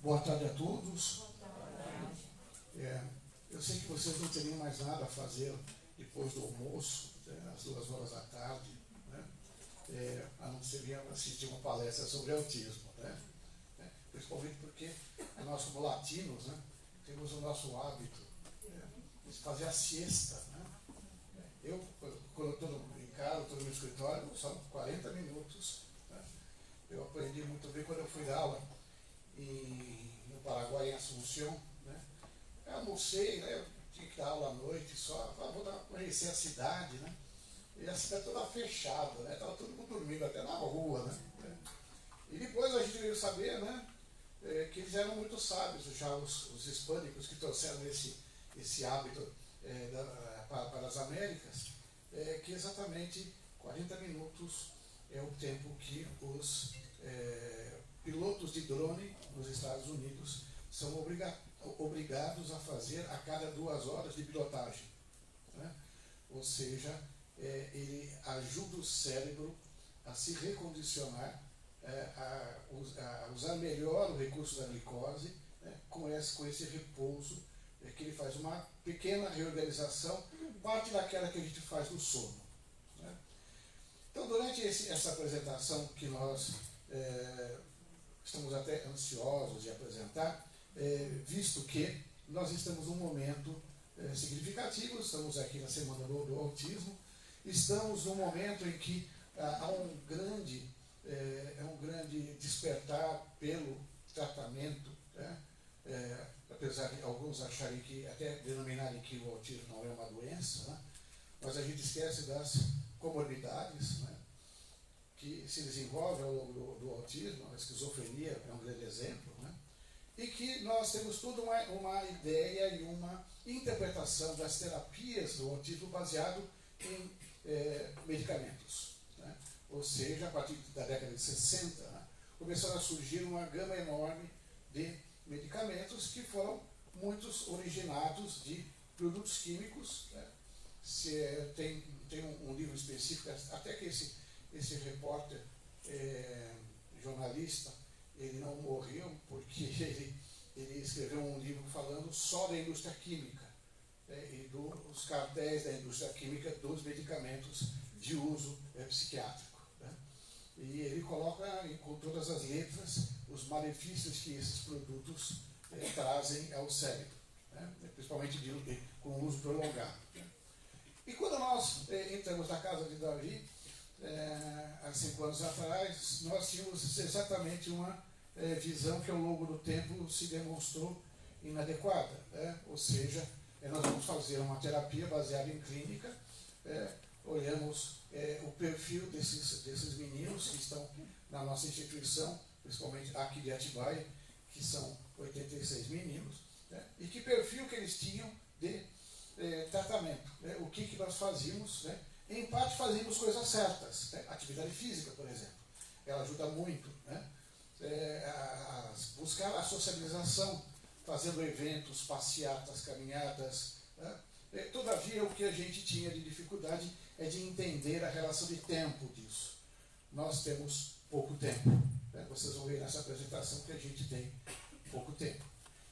Boa tarde a todos. Eu sei que vocês não teriam mais nada a fazer depois do almoço, às 2 horas da tarde, né? A não ser assistir uma palestra sobre autismo, né? Principalmente porque nós, como latinos, né, temos o nosso hábito de fazer a siesta, né? Eu, quando estou em casa, estou no meu escritório, são 40 minutos. Né? Eu aprendi muito bem quando eu fui dar aula no Paraguai, em Assunção. Né? Eu almocei, né? Eu tinha que dar aula à noite só, vou conhecer a cidade, né? E a cidade toda fechada, né? Estava todo mundo dormindo, até na rua, né? E depois a gente veio saber, né, que eles eram muito sábios, já os hispânicos que trouxeram esse hábito para as Américas, que exatamente 40 minutos é o tempo que os pilotos de drone nos Estados Unidos são obrigados a fazer a cada 2 horas de pilotagem. Né? Ou seja, ele ajuda o cérebro a se recondicionar, a usar melhor o recurso da glicose, né, com esse repouso, que ele faz uma pequena reorganização, parte daquela que a gente faz no sono. Né? Então, durante essa apresentação que nós estamos até ansiosos de apresentar, visto que nós estamos num momento significativo, estamos aqui na Semana do Autismo, estamos num momento em que há um grande despertar pelo tratamento, né? Apesar de alguns acharem que, até denominarem que o autismo não é uma doença, né? Mas a gente esquece das comorbidades, né, que se desenvolvem ao longo do autismo. A esquizofrenia é um grande exemplo, né? E que nós temos toda uma ideia e uma interpretação das terapias do autismo baseado em medicamentos. Né? Ou seja, a partir da década de 60, né, começaram a surgir uma gama enorme de medicamentos que foram muitos originados de produtos químicos. Né? Tem um livro específico, até que esse repórter jornalista, ele não morreu porque ele escreveu um livro falando só da indústria química, e dos cartéis da indústria química dos medicamentos de uso psiquiátrico. Né? E ele coloca com todas as letras os malefícios que esses produtos trazem ao cérebro, né? Principalmente com o uso prolongado. Né? E quando nós entramos na casa de Davi, há 5 anos atrás, nós tínhamos exatamente uma visão que ao longo do tempo se demonstrou inadequada. Né? Ou seja, nós vamos fazer uma terapia baseada em clínica, olhamos o perfil desses meninos que estão na nossa instituição, principalmente aqui de Atibaia, que são 86 meninos, né? E que perfil que eles tinham de tratamento, né? O que nós fazíamos, né? Em parte fazíamos coisas certas, né? Atividade física, por exemplo, ela ajuda muito, né? A buscar a socialização, fazendo eventos, passeatas, caminhadas, né? Todavia, o que a gente tinha de dificuldade é de entender a relação de tempo disso. Nós temos pouco tempo, né? Vocês vão ver nessa apresentação que a gente tem pouco tempo.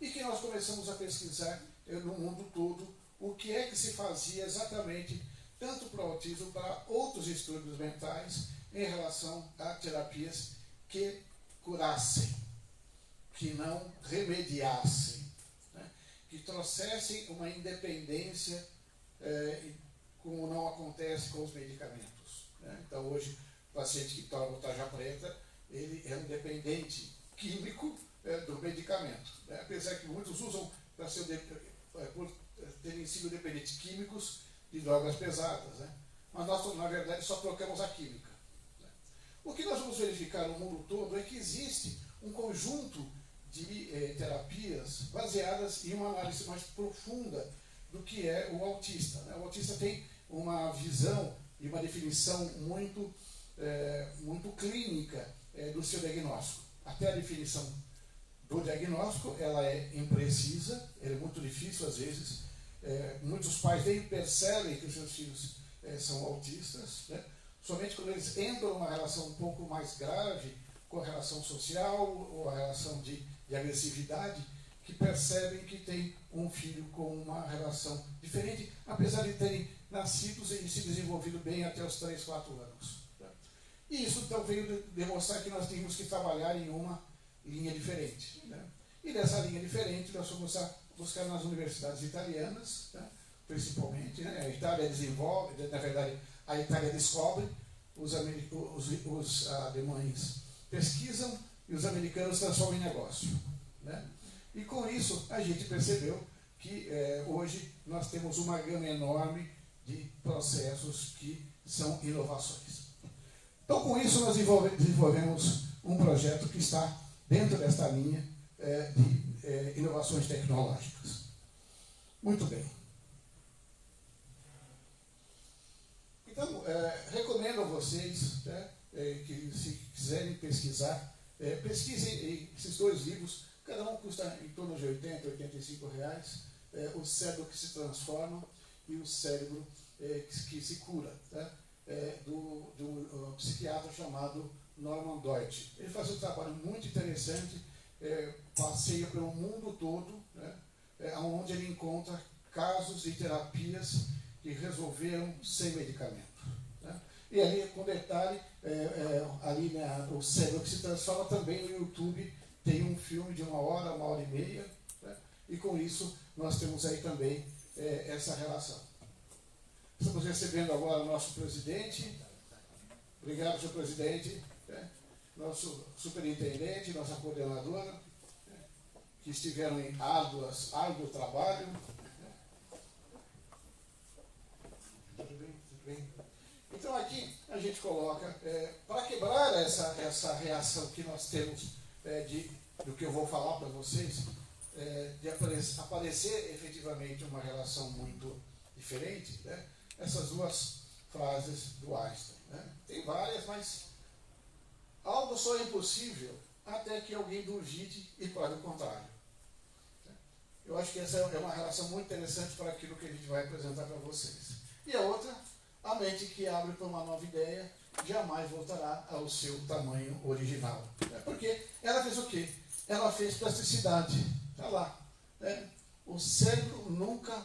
E que nós começamos a pesquisar no mundo todo o que é que se fazia exatamente, tanto para o autismo, para outros distúrbios mentais, em relação a terapias que curassem, que não remediassem, né? Que trouxessem uma independência, como não acontece com os medicamentos. Né? Então, hoje, o paciente que toma o tarja preta, ele é um dependente químico do medicamento. Né? Apesar que muitos usam por terem sido dependentes químicos de drogas pesadas. Né? Mas nós, na verdade, só trocamos a química. Né? O que nós vamos verificar no mundo todo é que existe um conjunto de terapias baseadas em uma análise mais profunda do que é o autista. Né? O autista tem uma visão e uma definição muito clínica do seu diagnóstico. Até a definição do diagnóstico, ela é imprecisa, ela é muito difícil às vezes. Muitos pais nem percebem que os seus filhos são autistas, né? Somente quando eles entram numa relação um pouco mais grave, com a relação social ou a relação de de agressividade, que percebem que tem um filho com uma relação diferente, apesar de terem nascido e se desenvolvido bem até os 3, 4 anos. E isso então veio demonstrar que nós tínhamos que trabalhar em uma linha diferente. E dessa linha diferente nós fomos buscar nas universidades italianas, principalmente. A Itália desenvolve, na verdade, a Itália descobre, os alemães pesquisam e os americanos transformam em negócio. E com isso a gente percebeu que hoje nós temos uma gama enorme de processos que são inovações. Então, com isso, nós desenvolvemos um projeto que está dentro desta linha de inovações tecnológicas. Muito bem. Então, recomendo a vocês que, se quiserem pesquisar, pesquisem esses 2 livros, cada um custa em torno de R$80, R$85, O Cérebro que se Transforma e O Cérebro que se Cura, de um psiquiatra chamado Norman Deutsch. Ele faz um trabalho muito interessante, passeia pelo mundo todo, onde ele encontra casos de terapias que resolveram sem medicamento. E ali, com detalhe, ali O Cérebro que se Transforma, também no YouTube tem um filme de 1 hora, 1h30, e com isso nós temos aí também essa relação. Estamos recebendo agora o nosso presidente. Obrigado, senhor presidente. Nosso superintendente, nossa coordenadora, que estiveram em árduo trabalho. Tudo bem? Tudo bem? Então aqui a gente coloca, para quebrar essa reação que nós temos do que eu vou falar para vocês, de aparecer efetivamente uma relação muito diferente, essas 2 frases do Einstein. Tem várias, mas algo só é impossível até que alguém duvide e prove o contrário. Eu acho que essa é uma relação muito interessante para aquilo que a gente vai apresentar para vocês. E a outra, a mente que abre para uma nova ideia jamais voltará ao seu tamanho original. Porque ela fez o quê? Ela fez plasticidade. Está lá. O cérebro nunca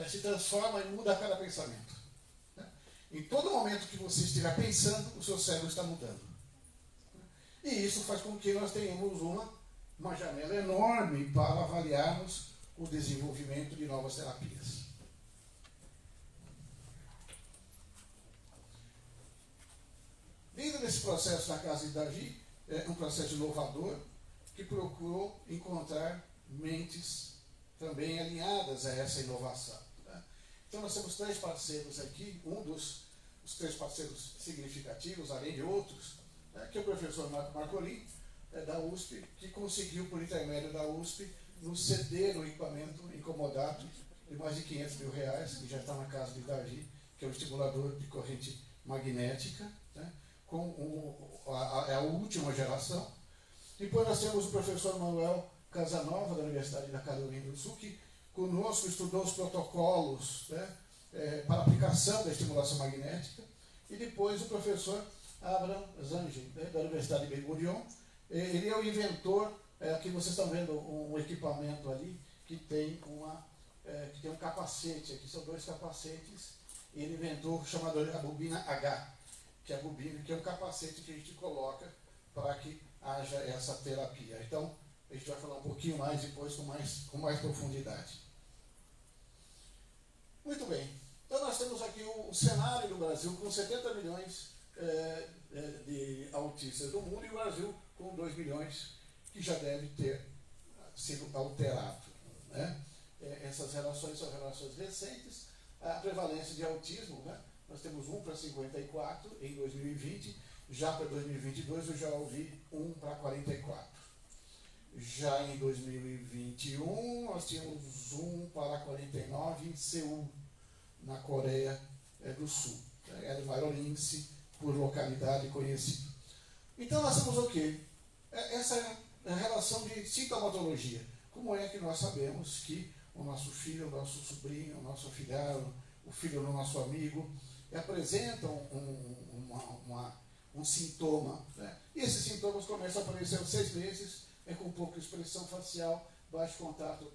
se transforma e muda a cada pensamento. Em todo momento que você estiver pensando, o seu cérebro está mudando. E isso faz com que nós tenhamos uma janela enorme para avaliarmos o desenvolvimento de novas terapias. Dentro desse processo na Casa de Davi, é um processo inovador que procurou encontrar mentes também alinhadas a essa inovação. Então nós temos 3 parceiros aqui, um dos 3 parceiros significativos, além de outros, que é o professor Marcolin, da USP, que conseguiu, por intermédio da USP, nos ceder um equipamento incomodado de mais de R$500 mil, que já está na Casa de Davi, que é um estimulador de corrente magnética, é a última geração. Depois nós temos o professor Manuel Casanova, da Universidade da Carolina do Sul, que conosco estudou os protocolos para aplicação da estimulação magnética. E depois o professor Abraham Zange, da Universidade de Ben Gurion. Ele é o inventor, aqui vocês estão vendo um equipamento ali, que tem um capacete, aqui são 2 capacetes, e ele inventou chamado a bobina H, que é a bobina, que é um capacete que a gente coloca para que haja essa terapia. Então, a gente vai falar um pouquinho mais depois com mais profundidade. Muito bem. Então, nós temos aqui o cenário do Brasil com 70 milhões de autistas do mundo e o Brasil com 2 milhões, que já deve ter sido alterado. Essas relações são relações recentes. A prevalência de autismo, nós temos 1 para 54 em 2020, já para 2022 eu já ouvi 1 para 44. Já em 2021 nós tínhamos 1 para 49 em Seul, na Coreia do Sul. Era o maior índice por localidade conhecido. Então nós temos o quê? Essa relação de sintomatologia. Como é que nós sabemos que o nosso filho, o nosso sobrinho, o nosso afilhado, o filho do nosso amigo apresentam um sintoma, e esses sintomas começam a aparecer aos 6 meses, com pouca expressão facial, baixo contato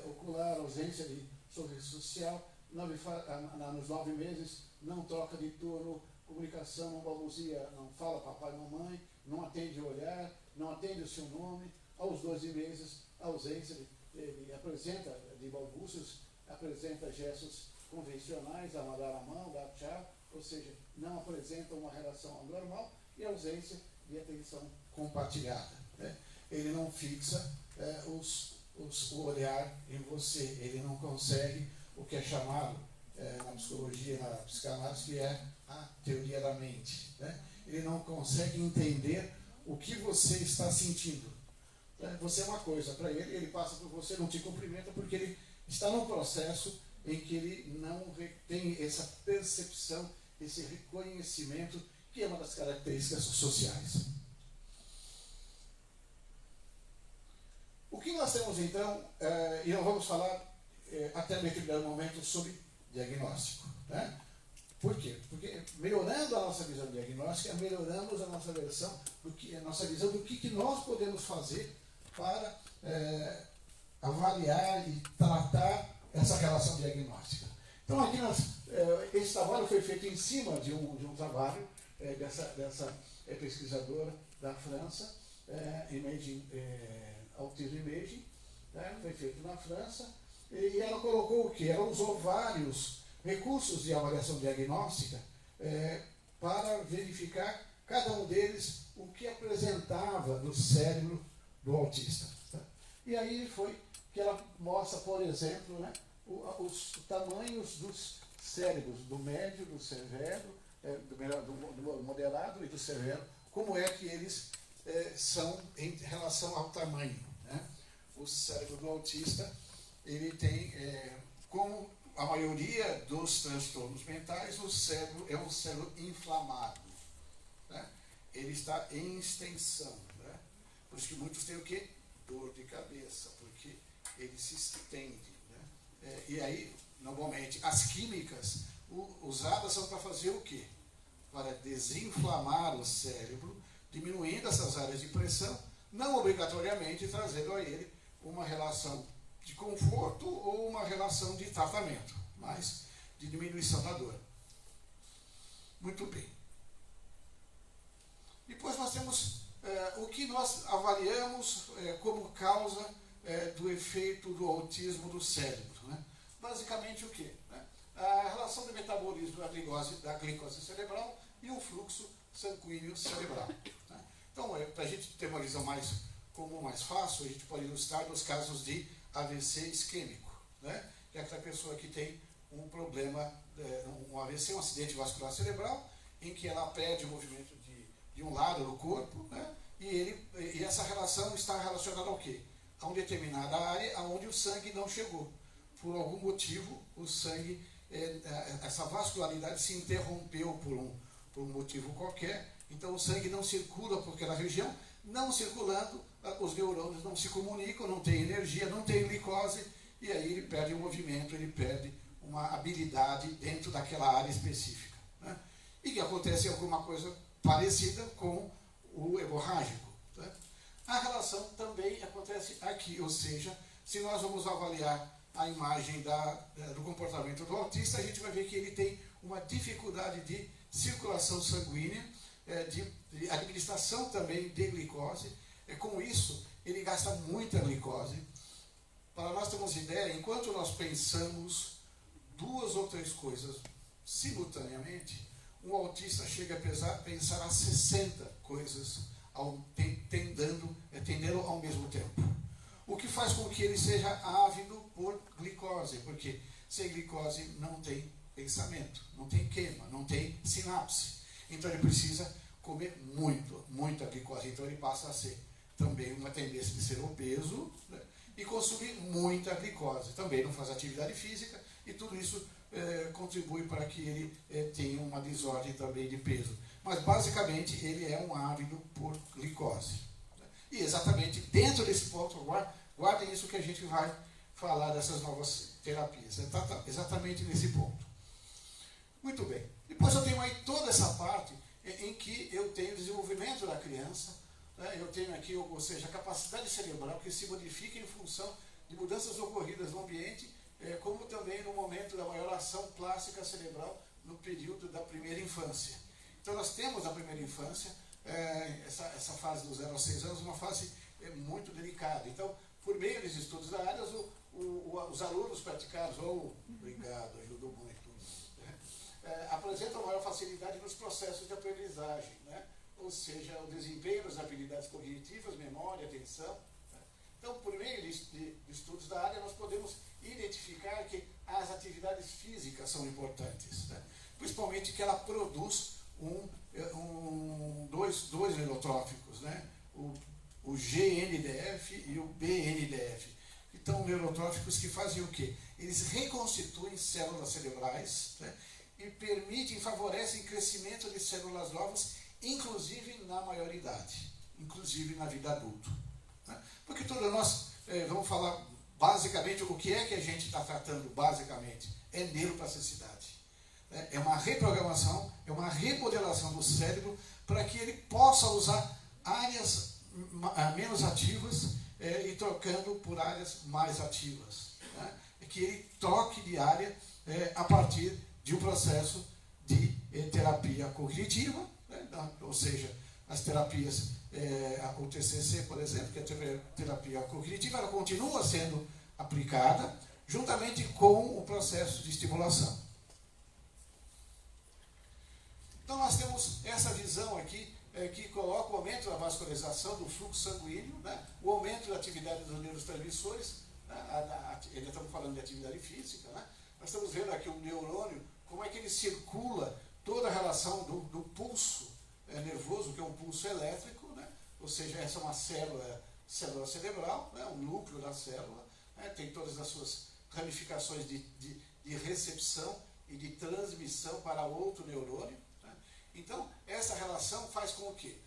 ocular, ausência de sorriso social. Nos 9 meses, não troca de turno, comunicação, não balbucia, não fala papai e mamãe, não atende o olhar, não atende o seu nome. Aos 12 meses, a ausência, ele apresenta de balbúcios, apresenta gestos convencionais, amarrar a mão, dar tchau, ou seja, não apresenta uma relação anormal, e a ausência de atenção compartilhada. Né? Ele não fixa o olhar em você, ele não consegue o que é chamado na psicologia, na psicanálise, que é a teoria da mente. Né? Ele não consegue entender o que você está sentindo. Você é uma coisa para ele, ele passa por você, não te cumprimenta, porque ele está num processo em que ele não tem essa percepção, esse reconhecimento, que é uma das características sociais. O que nós temos então, e nós vamos falar até determinado momento sobre diagnóstico. Né? Por quê? Porque melhorando a nossa visão diagnóstica, melhoramos a nossa visão do que nós podemos fazer para avaliar e tratar essa relação diagnóstica. Então aqui esse trabalho foi feito em cima de um trabalho dessa pesquisadora da França, Autism Imaging, né? Foi feito na França, e ela colocou o quê? Ela usou vários recursos de avaliação diagnóstica para verificar cada um deles o que apresentava no cérebro do autista. Tá? E aí foi que ela mostra, por exemplo, né, os tamanhos dos cérebros, do médio, do severo, do moderado e do severo, como é que eles são em relação ao tamanho. Né? O cérebro do autista, ele tem, como a maioria dos transtornos mentais, o cérebro é um cérebro inflamado. Né? Ele está em extensão. Né? Por isso que muitos têm o quê? Dor de cabeça, porque ele se estende. Né? E aí, normalmente, as químicas usadas são para fazer o quê? Para desinflamar o cérebro, diminuindo essas áreas de pressão, não obrigatoriamente trazendo a ele uma relação de conforto ou uma relação de tratamento, mas de diminuição da dor. Muito bem. Depois nós temos o que nós avaliamos como causa do efeito do autismo do cérebro. Né? Basicamente o quê? Né? A relação do metabolismo da glicose cerebral e o fluxo sanguíneo cerebral. Né? Então, para a gente ter uma visão mais comum, mais fácil, a gente pode ilustrar nos casos de AVC isquêmico, né? Que é aquela pessoa que tem um problema, um AVC, um acidente vascular cerebral, em que ela perde o movimento de um lado do corpo, né? E essa relação está relacionada ao quê? A uma determinada área onde o sangue não chegou. Por algum motivo, o sangue, essa vascularidade se interrompeu por um motivo qualquer, então o sangue não circula por aquela região, não circulando, os neurônios não se comunicam, não tem energia, não tem glicose, e aí ele perde o movimento, ele perde uma habilidade dentro daquela área específica. Né? E que acontece alguma coisa parecida com o hemorrágico. Né? A relação também acontece aqui, ou seja, se nós vamos avaliar a imagem do comportamento do autista, a gente vai ver que ele tem uma dificuldade de circulação sanguínea, de administração também de glicose. Com isso, ele gasta muita glicose. Para nós termos ideia, enquanto nós pensamos 2 ou 3 coisas simultaneamente, um autista chega a pensar a 60 coisas tendendo ao mesmo tempo. O que faz com que ele seja ávido por glicose, porque sem glicose não tem pensamento, não tem queima, não tem sinapse. Então ele precisa comer muita glicose. Então ele passa a ser também uma tendência de ser obeso, né? E consumir muita glicose. Também não faz atividade física e tudo isso contribui para que ele tenha uma desordem também de peso. Mas basicamente ele é um ávido por glicose. Né? E exatamente dentro desse ponto, guardem isso que a gente vai falar dessas novas terapias. Exatamente nesse ponto. Muito bem. Depois eu tenho aí toda essa parte em que eu tenho desenvolvimento da criança, né? Eu tenho aqui, ou seja, a capacidade cerebral que se modifica em função de mudanças ocorridas no ambiente, como também no momento da maior ação plástica cerebral no período da primeira infância. Então nós temos na primeira infância, essa fase dos 0 aos 6 anos, uma fase muito delicada. Então, por meio dos estudos da área, os alunos praticados, obrigado, ajudou muito, apresentam maior facilidade nos processos de aprendizagem, né? Ou seja, o desempenho das habilidades cognitivas, memória, atenção. Então, por meio de estudos da área, nós podemos identificar que as atividades físicas são importantes, né? Principalmente que ela produz dois neurotróficos, né? O GNDF e o BNDF. Então, neurotróficos que fazem o quê? Eles reconstituem células cerebrais, né? E permitem, favorecem o crescimento de células novas, inclusive na maioridade, inclusive na vida adulta. Né? Porque todos nós, vamos falar basicamente o que é que a gente está tratando, basicamente, é neuroplasticidade. É uma reprogramação, é uma remodelação do cérebro para que ele possa usar áreas menos ativas e trocando por áreas mais ativas. Né? É que ele troque de área a partir de um processo de terapia cognitiva, né? Ou seja, as terapias, o TCC, por exemplo, que é a terapia cognitiva, ela continua sendo aplicada juntamente com o processo de estimulação. Então nós temos essa visão aqui, que coloca o aumento da vascularização do fluxo sanguíneo, né? O aumento da atividade dos neurotransmissores, né? Ainda estamos falando de atividade física, né? Nós estamos vendo aqui um neurônio, como é que ele circula toda a relação do pulso nervoso, que é um pulso elétrico, né? Ou seja, essa é uma célula cerebral, né? Um núcleo da célula, né? Tem todas as suas ramificações de recepção e de transmissão para outro neurônio. Então, essa relação faz com que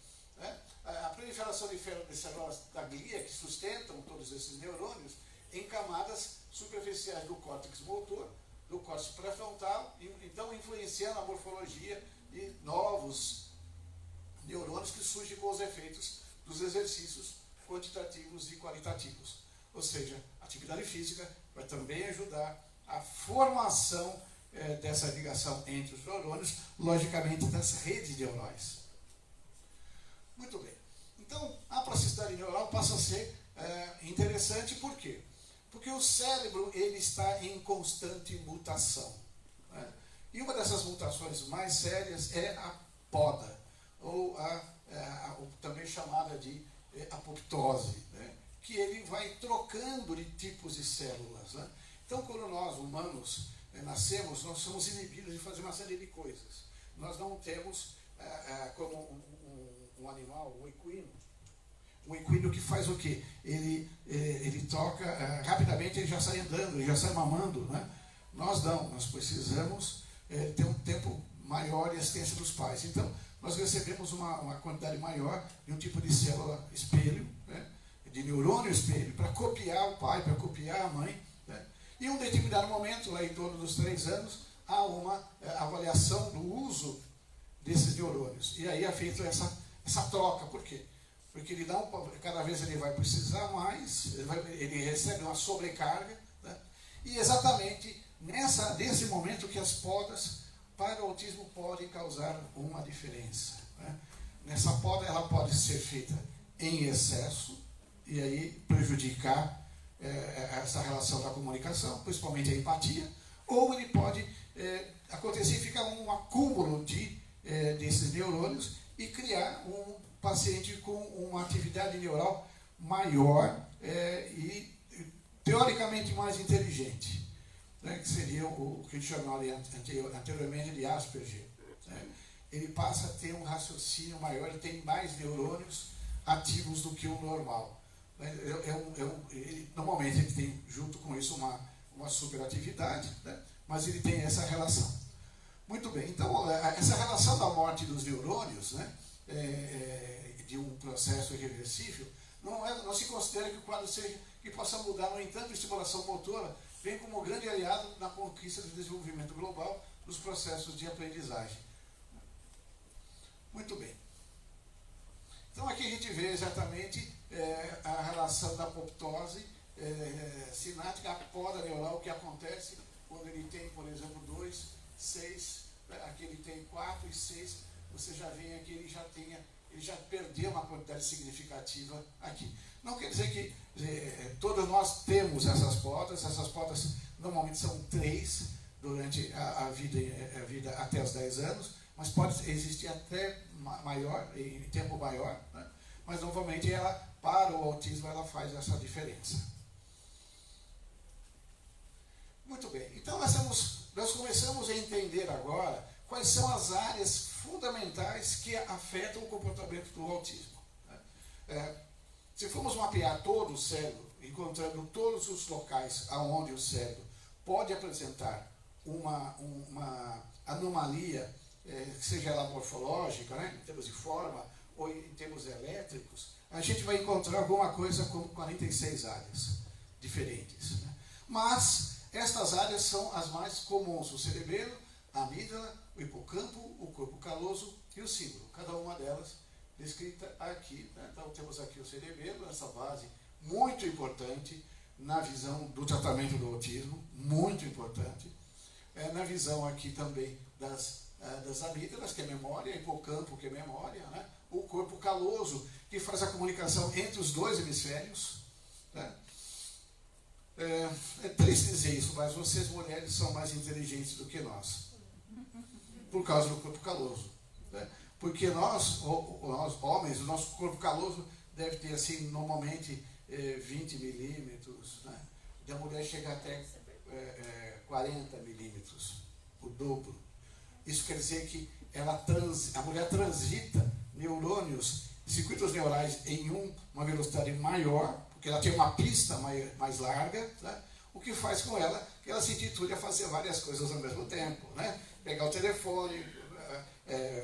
a proliferação de células da glia, que sustentam todos esses neurônios, em camadas superficiais do córtex motor, do córtex pré-frontal, então influenciando a morfologia de novos neurônios que surgem com os efeitos dos exercícios quantitativos e qualitativos. Ou seja, a atividade física vai também ajudar a formação dessa ligação entre os neurônios, logicamente das redes neurais. Muito bem. Então, a plasticidade neural passa a ser interessante, por quê? Porque o cérebro ele está em constante mutação. Né? E uma dessas mutações mais sérias é a poda, ou também chamada de apoptose, né? Que ele vai trocando de tipos de células. Né? Então, quando nós, humanos, nascemos, nós somos inibidos de fazer uma série de coisas. Nós não temos, como um animal, um equino que faz o quê? Ele toca, rapidamente ele já sai andando, ele já sai mamando. Né? Nós não, nós precisamos ter um tempo maior e assistência dos pais. Então, nós recebemos uma quantidade maior de um tipo de célula espelho, né? De neurônio espelho, para copiar o pai, para copiar a mãe. Né? E em um determinado momento, lá em torno dos 3 anos, há uma avaliação do uso desses neurônios. E aí é feita essa troca. Por quê? Porque ele cada vez ele vai precisar mais, ele recebe uma sobrecarga. Né? E exatamente nesse momento que as podas para o autismo podem causar uma diferença. Né? Nessa poda, ela pode ser feita em excesso e aí prejudicar essa relação da comunicação, principalmente a empatia, ou ele pode acontecer e ficar um acúmulo desses neurônios e criar um paciente com uma atividade neural maior e teoricamente mais inteligente, né, que seria o que a gente chamava anteriormente de Asperger. Né? Ele passa a ter um raciocínio maior, ele tem mais neurônios ativos do que o normal. Normalmente ele tem junto com isso uma superatividade, né? Mas ele tem essa relação. Muito bem, então essa relação da morte dos neurônios, né? De um processo irreversível, não se considera que o quadro seja que possa mudar. No entanto, a estimulação motora vem como grande aliado na conquista do desenvolvimento global dos processos de aprendizagem. Muito bem. Então aqui a gente vê exatamente a relação da apoptose sináptica, a poda neural, o que acontece quando ele tem, por exemplo, 2, 6, aqui ele tem 4 e 6, você já vê aqui, ele já perdeu uma quantidade significativa aqui. Não quer dizer que todos nós temos essas podas normalmente são 3 durante a vida até os 10 anos, mas pode existir até maior, em tempo maior, né? Mas normalmente para o autismo ela faz essa diferença. Muito bem, então nós começamos a entender agora quais são as áreas fundamentais que afetam o comportamento do autismo. Se formos mapear todo o cérebro, encontrando todos os locais onde o cérebro pode apresentar uma anomalia, seja ela morfológica, né, em termos de forma, ou em termos elétricos, a gente vai encontrar alguma coisa como 46 áreas diferentes. Né? Mas estas áreas são as mais comuns: o cerebelo, a amígdala, o hipocampo, o corpo caloso e o símbolo. Cada uma delas descrita aqui. Né? Então temos aqui o cerebelo, essa base muito importante na visão do tratamento do autismo, muito importante. Na visão aqui também das amígdalas, que é memória, hipocampo, que é memória, né? O corpo caloso, que faz a comunicação entre os dois hemisférios. Né? É triste dizer isso, mas vocês mulheres são mais inteligentes do que nós, por causa do corpo caloso. Né? Porque nós homens, o nosso corpo caloso deve ter assim, normalmente 20 milímetros, né? E a mulher chega até 40 milímetros, o dobro. Isso quer dizer que a mulher transita neurônios, circuitos neurais em uma velocidade maior, porque ela tem uma pista mais larga, né? O que faz com ela que ela se intitule a fazer várias coisas ao mesmo tempo, né? Pegar o telefone,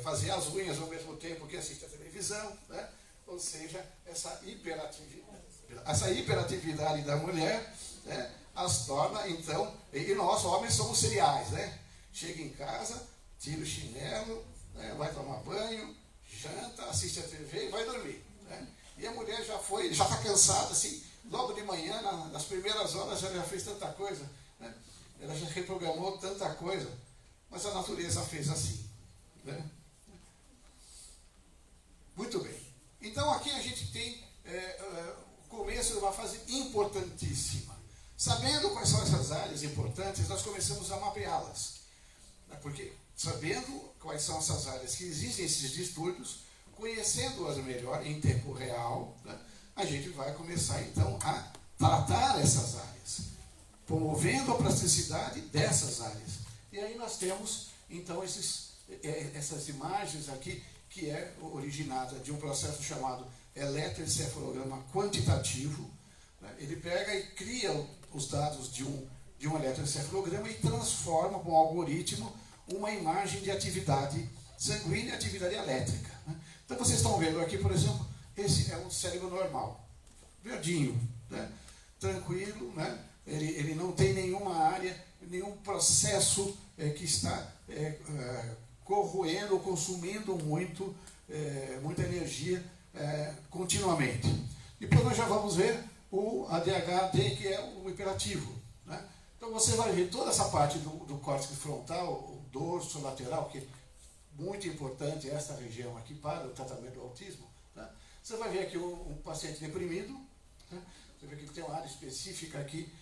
fazer as unhas ao mesmo tempo que assiste a televisão, né? Ou seja, essa hiperatividade da mulher, né, as torna, então, e nós homens somos seriais, né? Chega em casa, tira o chinelo, né, vai tomar banho, janta, assiste a TV e vai dormir. Né? E a mulher já está cansada, assim, logo de manhã, nas primeiras horas, ela já fez tanta coisa, né? Ela já reprogramou tanta coisa, mas a natureza fez assim. Né? Muito bem. Então aqui a gente tem o começo de uma fase importantíssima. Sabendo quais são essas áreas importantes, nós começamos a mapeá-las. Né? Porque sabendo quais são essas áreas que existem esses distúrbios, conhecendo-as melhor em tempo real, né, a gente vai começar então a tratar essas áreas, promovendo a plasticidade dessas áreas. E aí nós temos então essas imagens aqui, que é originada de um processo chamado eletroencefalograma quantitativo. Né? Ele pega e cria os dados de um eletroencefalograma e transforma com um algoritmo uma imagem de atividade sanguínea e atividade elétrica. Né? Então vocês estão vendo aqui, por exemplo, esse é um cérebro normal, verdinho, né? Tranquilo, né? Ele não tem nenhuma área, nenhum processo que está corroendo ou consumindo muita energia continuamente. Depois nós já vamos ver o ADHD, que é o hiperativo. Né? Então você vai ver toda essa parte do córtex frontal, o dorso lateral, que é muito importante esta região aqui para o tratamento do autismo. Né? Você vai ver aqui um paciente deprimido, né? Você vê que tem uma área específica aqui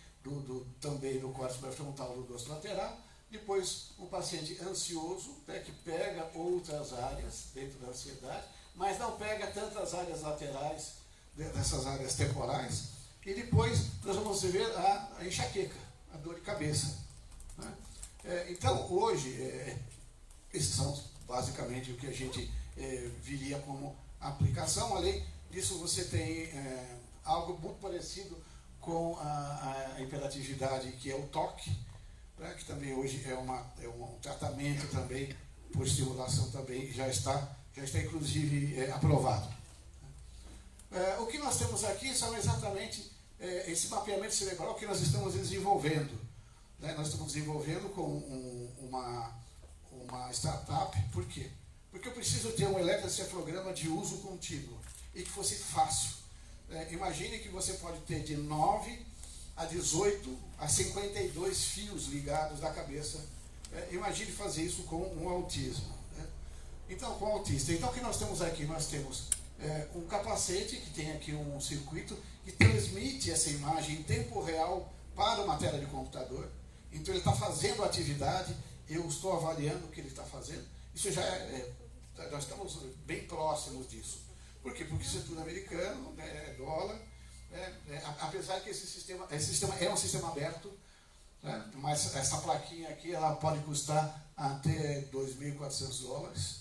também do córtex pré-frontal do dorso lateral. Depois um paciente ansioso, né, que pega outras áreas dentro da ansiedade, mas não pega tantas áreas laterais dessas áreas temporais. E depois nós vamos ver a enxaqueca, a dor de cabeça. Né? Então hoje, esses são basicamente o que a gente viria como aplicação. Além disso, você tem algo muito parecido com a hiperatividade, que é o TOC, né, que também hoje é um tratamento também por estimulação, também já está inclusive aprovado. O que nós temos aqui são exatamente esse mapeamento cerebral que nós estamos desenvolvendo. Né? Nós estamos desenvolvendo com uma startup. Por quê? Porque eu preciso ter um eletroencefalograma de uso contínuo e que fosse fácil. Imagine que você pode ter de 9 a 18 a 52 fios ligados da cabeça. Imagine fazer isso com um autismo. Então, com o autista. Então, o que nós temos aqui? Nós temos um capacete que tem aqui um circuito que transmite essa imagem em tempo real para uma tela de computador. Então, ele está fazendo a atividade, eu estou avaliando o que ele está fazendo. Isso já nós estamos bem próximos disso. Por quê? Porque isso é tudo americano, é dólar, apesar que esse sistema é um sistema aberto, mas essa plaquinha aqui ela pode custar até $2.400.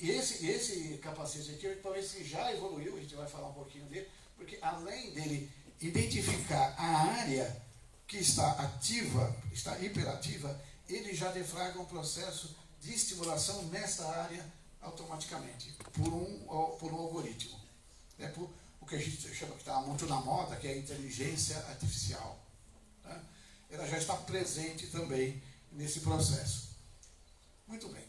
E esse capacete aqui, talvez já evoluiu, a gente vai falar um pouquinho dele, porque além dele identificar a área que está ativa, está hiperativa, ele já deflagra um processo de estimulação nessa área automaticamente, por um algoritmo. Por o que a gente chama, que está muito na moda, que é a inteligência artificial. Ela já está presente também nesse processo. Muito bem.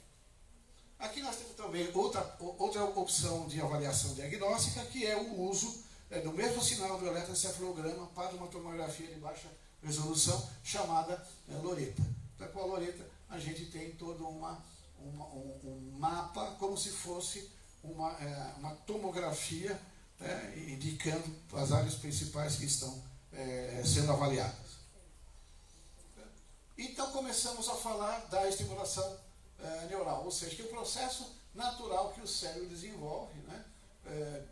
Aqui nós temos também outra opção de avaliação diagnóstica, que é o uso do mesmo sinal do eletroencefalograma para uma tomografia de baixa resolução, chamada Loretta. Então, com a Loretta, a gente tem todo um mapa, como se fosse uma tomografia, indicando as áreas principais que estão sendo avaliadas. Então, começamos a falar da estimulação neural, ou seja, que é o processo natural que o cérebro desenvolve,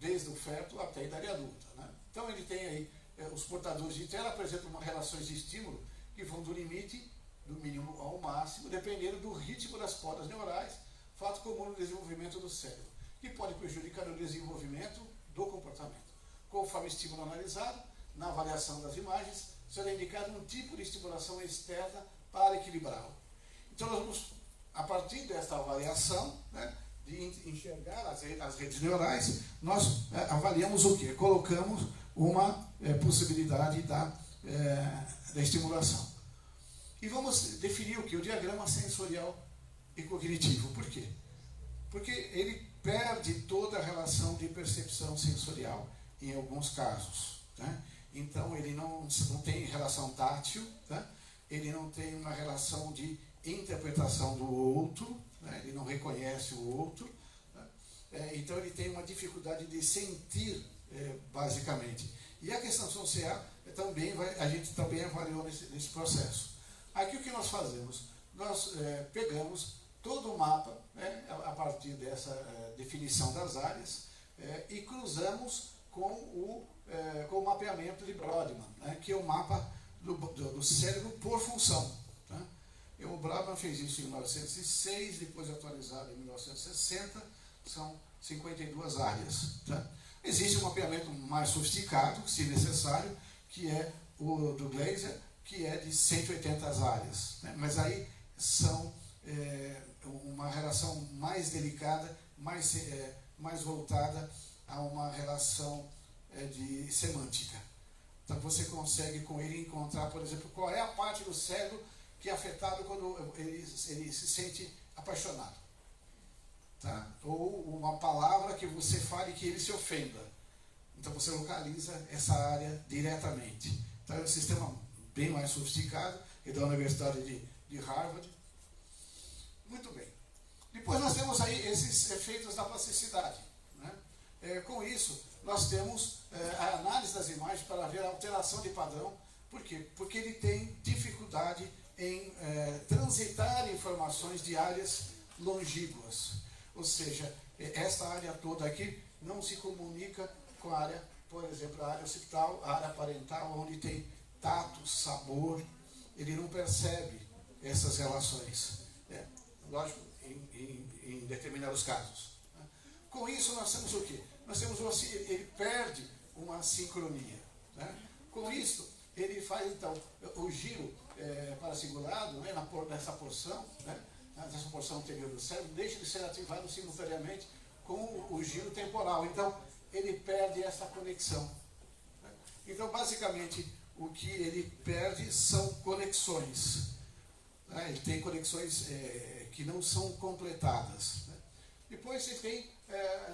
desde o feto até a idade adulta. Então, ele tem aí os portadores de tela apresentam relações de estímulo que vão do limite, do mínimo ao máximo, dependendo do ritmo das podas neurais, fato comum no desenvolvimento do cérebro, que pode prejudicar o desenvolvimento do comportamento. Conforme o estímulo analisado, na avaliação das imagens, será indicado um tipo de estimulação externa para equilibrá-lo. Então, nós vamos, a partir desta avaliação, de enxergar as redes neurais, nós avaliamos o quê? Colocamos uma possibilidade da estimulação. E vamos definir o quê? O diagrama sensorial e cognitivo. Por quê? Porque ele perde toda a relação de percepção sensorial, em alguns casos. Então, ele não tem relação tátil, ele não tem uma relação de interpretação do outro, ele não reconhece o outro, então ele tem uma dificuldade de sentir, basicamente. E a questão social a gente também avaliou nesse processo. Aqui o que nós fazemos? Nós pegamos todo o mapa, a partir dessa definição das áreas, e cruzamos com o mapeamento de Brodmann, que é o mapa do cérebro por função. O Brodmann fez isso em 1906, depois atualizado em 1960, são 52 áreas. Existe um mapeamento mais sofisticado, se necessário, que é o do Glaser, que é de 180 áreas. Mas aí são uma relação mais delicada, mais voltada a uma relação de semântica. Então você consegue com ele encontrar, por exemplo, qual é a parte do cérebro que é afetado quando ele se sente apaixonado. Ou uma palavra que você fale que ele se ofenda. Então você localiza essa área diretamente. Então é um sistema bem mais sofisticado, e da Universidade de Harvard. Muito bem. Depois nós temos aí esses efeitos da plasticidade. Com isso, nós temos a análise das imagens para ver a alteração de padrão. Por quê? Porque ele tem dificuldade em transitar informações de áreas longínquas. Ou seja, esta área toda aqui não se comunica com a área, por exemplo, a área occipital, a área parental, onde tem tato, sabor. Ele não percebe essas relações. Lógico, em determinados casos. Com isso, nós temos o quê? Nós temos ele perde uma sincronia. Com isso, ele faz, então, o giro paracingulado, nessa porção, nessa porção anterior do cérebro, deixa de ser ativado simultaneamente com o giro temporal. Então, ele perde essa conexão. Então, basicamente, o que ele perde são conexões. Né? Ele tem conexões que não são completadas. Né? Depois você tem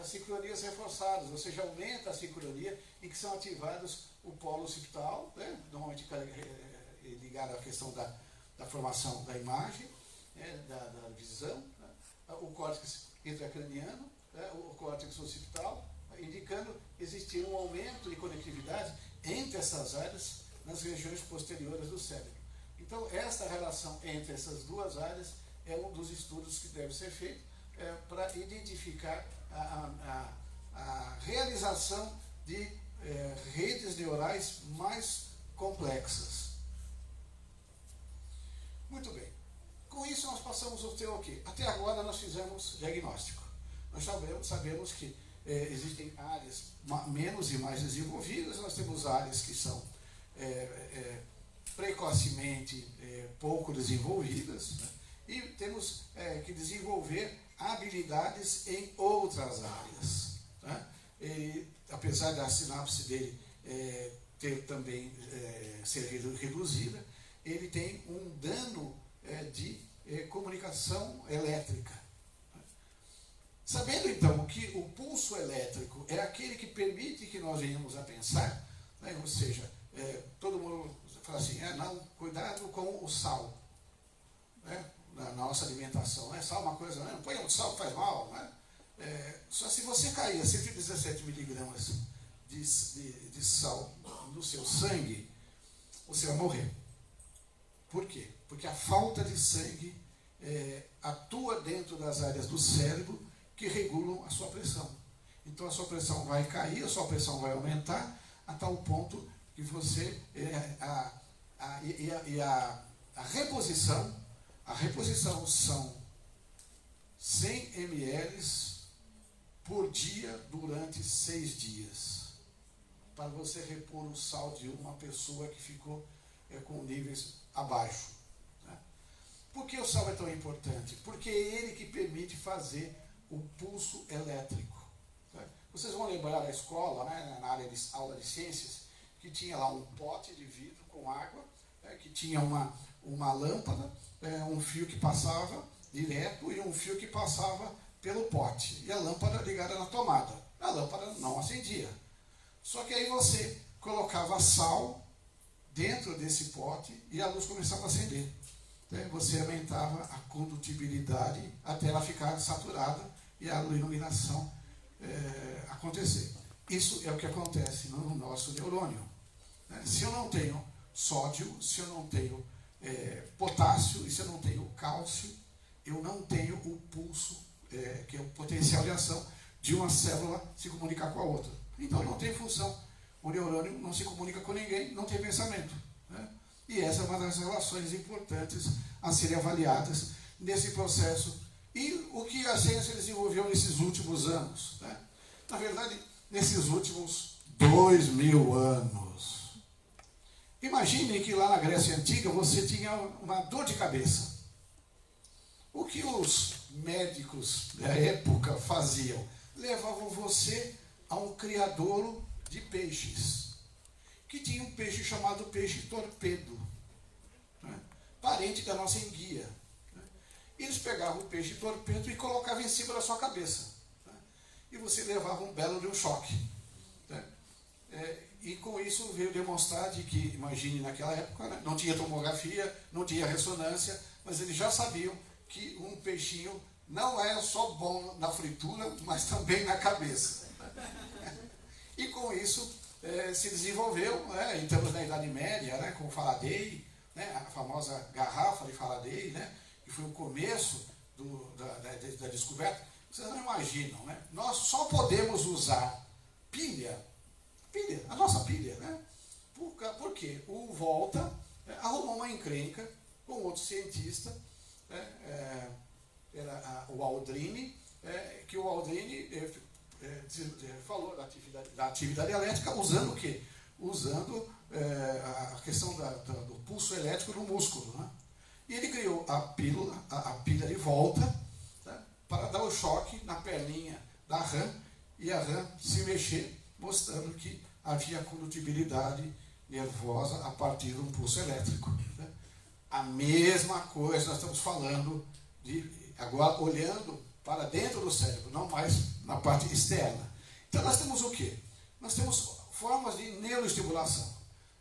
as sincronias reforçadas, ou seja, aumenta a sincronia em que são ativados o polo occipital, né? Normalmente ligado à questão da formação da imagem, né? da visão, né? O córtex intracraniano, né? O córtex occipital, indicando existir um aumento de conectividade entre essas áreas nas regiões posteriores do cérebro. Então, esta relação entre essas duas áreas é um dos estudos que deve ser feito para identificar a realização de redes neurais mais complexas. Muito bem. Com isso, nós passamos a ter o quê? Até agora, nós fizemos diagnóstico. Nós sabemos que existem áreas menos e mais desenvolvidas, nós temos áreas que são precocemente pouco desenvolvidas, né? E temos que desenvolver habilidades em outras áreas. Né? E, apesar da sinapse dele ter também ser reduzida, ele tem um dano de comunicação elétrica. Sabendo então que o pulso elétrico é aquele que permite que nós venhamos a pensar, né? Ou seja, todo mundo fala assim, não, cuidado com o sal, né? Na nossa alimentação, né? Sal é uma coisa, não põe muito sal, faz mal, né? Só se você cair a 117 miligramas de sal no seu sangue, você vai morrer. Por quê? Porque a falta de sangue atua dentro das áreas do cérebro que regulam a sua pressão. Então a sua pressão vai cair, a sua pressão vai aumentar, a tal ponto que você... A reposição são 100 ml por dia durante 6 dias, para você repor o sal de uma pessoa que ficou com níveis abaixo. Né? Por que o sal é tão importante? Porque é ele que permite fazer o pulso elétrico. Né? Vocês vão lembrar da escola, né, na área de aula de ciências, que tinha lá um pote de vidro com água, que tinha uma lâmpada, um fio que passava direto e um fio que passava pelo pote. E a lâmpada ligada na tomada. A lâmpada não acendia. Só que aí você colocava sal dentro desse pote e a luz começava a acender. Você aumentava a condutibilidade até ela ficar saturada e a iluminação acontecer. Isso é o que acontece no nosso neurônio. Se eu não tenho sódio, se eu não tenho potássio e se eu não tenho cálcio, eu não tenho o pulso, que é o potencial de ação de uma célula se comunicar com a outra. Então não tem função. O neurônio não se comunica com ninguém, não tem pensamento. Né? E essa é uma das relações importantes a serem avaliadas nesse processo. E o que a ciência desenvolveu nesses últimos anos? Né? Na verdade, nesses últimos 2000 anos. Imaginem que lá na Grécia Antiga você tinha uma dor de cabeça. O que os médicos da época faziam? Levavam você a um criadouro de peixes, que tinha um peixe chamado peixe torpedo, né? Parente da nossa enguia. Né? Eles pegavam o peixe torpedo e colocavam em cima da sua cabeça. Né? E você levava um belo de um choque. Né? E com isso veio demonstrar de que, imagine naquela época, né? Não tinha tomografia, não tinha ressonância, mas eles já sabiam que um peixinho não é só bom na fritura, mas também na cabeça. E com isso se desenvolveu, né? Estamos na Idade Média, né? Com o Faraday, né? A famosa garrafa de Faraday, né? Que foi o começo da descoberta. Vocês não imaginam, né? Nós só podemos usar pilha, a nossa pilha, né? Por quê? O Volta arrumou uma encrenca com outro cientista, era o Aldrini, que o Aldrini falou da atividade elétrica usando o quê? Usando a questão do pulso elétrico no músculo. Né? E ele criou a pilha de Volta, né? Para dar o choque na perninha da rã e a rã se mexer, mostrando que havia condutibilidade nervosa a partir de um pulso elétrico. Né? A mesma coisa nós estamos falando de agora olhando para dentro do cérebro, não mais na parte externa. Então nós temos o quê? Nós temos formas de neuroestimulação.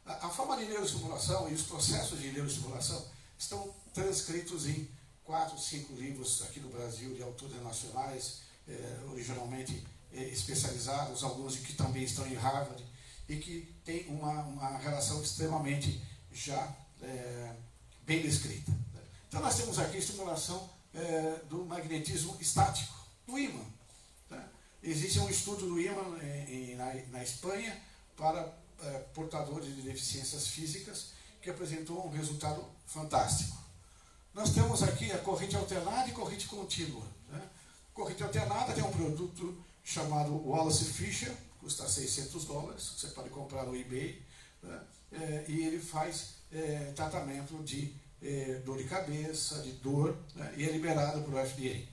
A forma de neuroestimulação e os processos de neuroestimulação estão transcritos em 4, 5 livros aqui no Brasil de autores nacionais, originalmente especializados, alguns que também estão em Harvard, e que tem uma relação extremamente já bem descrita. Então nós temos aqui a estimulação do magnetismo estático, do ímã. Tá? Existe um estudo do ímã na Espanha para portadores de deficiências físicas que apresentou um resultado fantástico. Nós temos aqui a corrente alternada e corrente contínua. Né? Corrente alternada tem um produto chamado Wallace Fisher, custa $600, você pode comprar no eBay, né? E ele faz tratamento de dor de cabeça, de dor, né? E é liberado por FDA.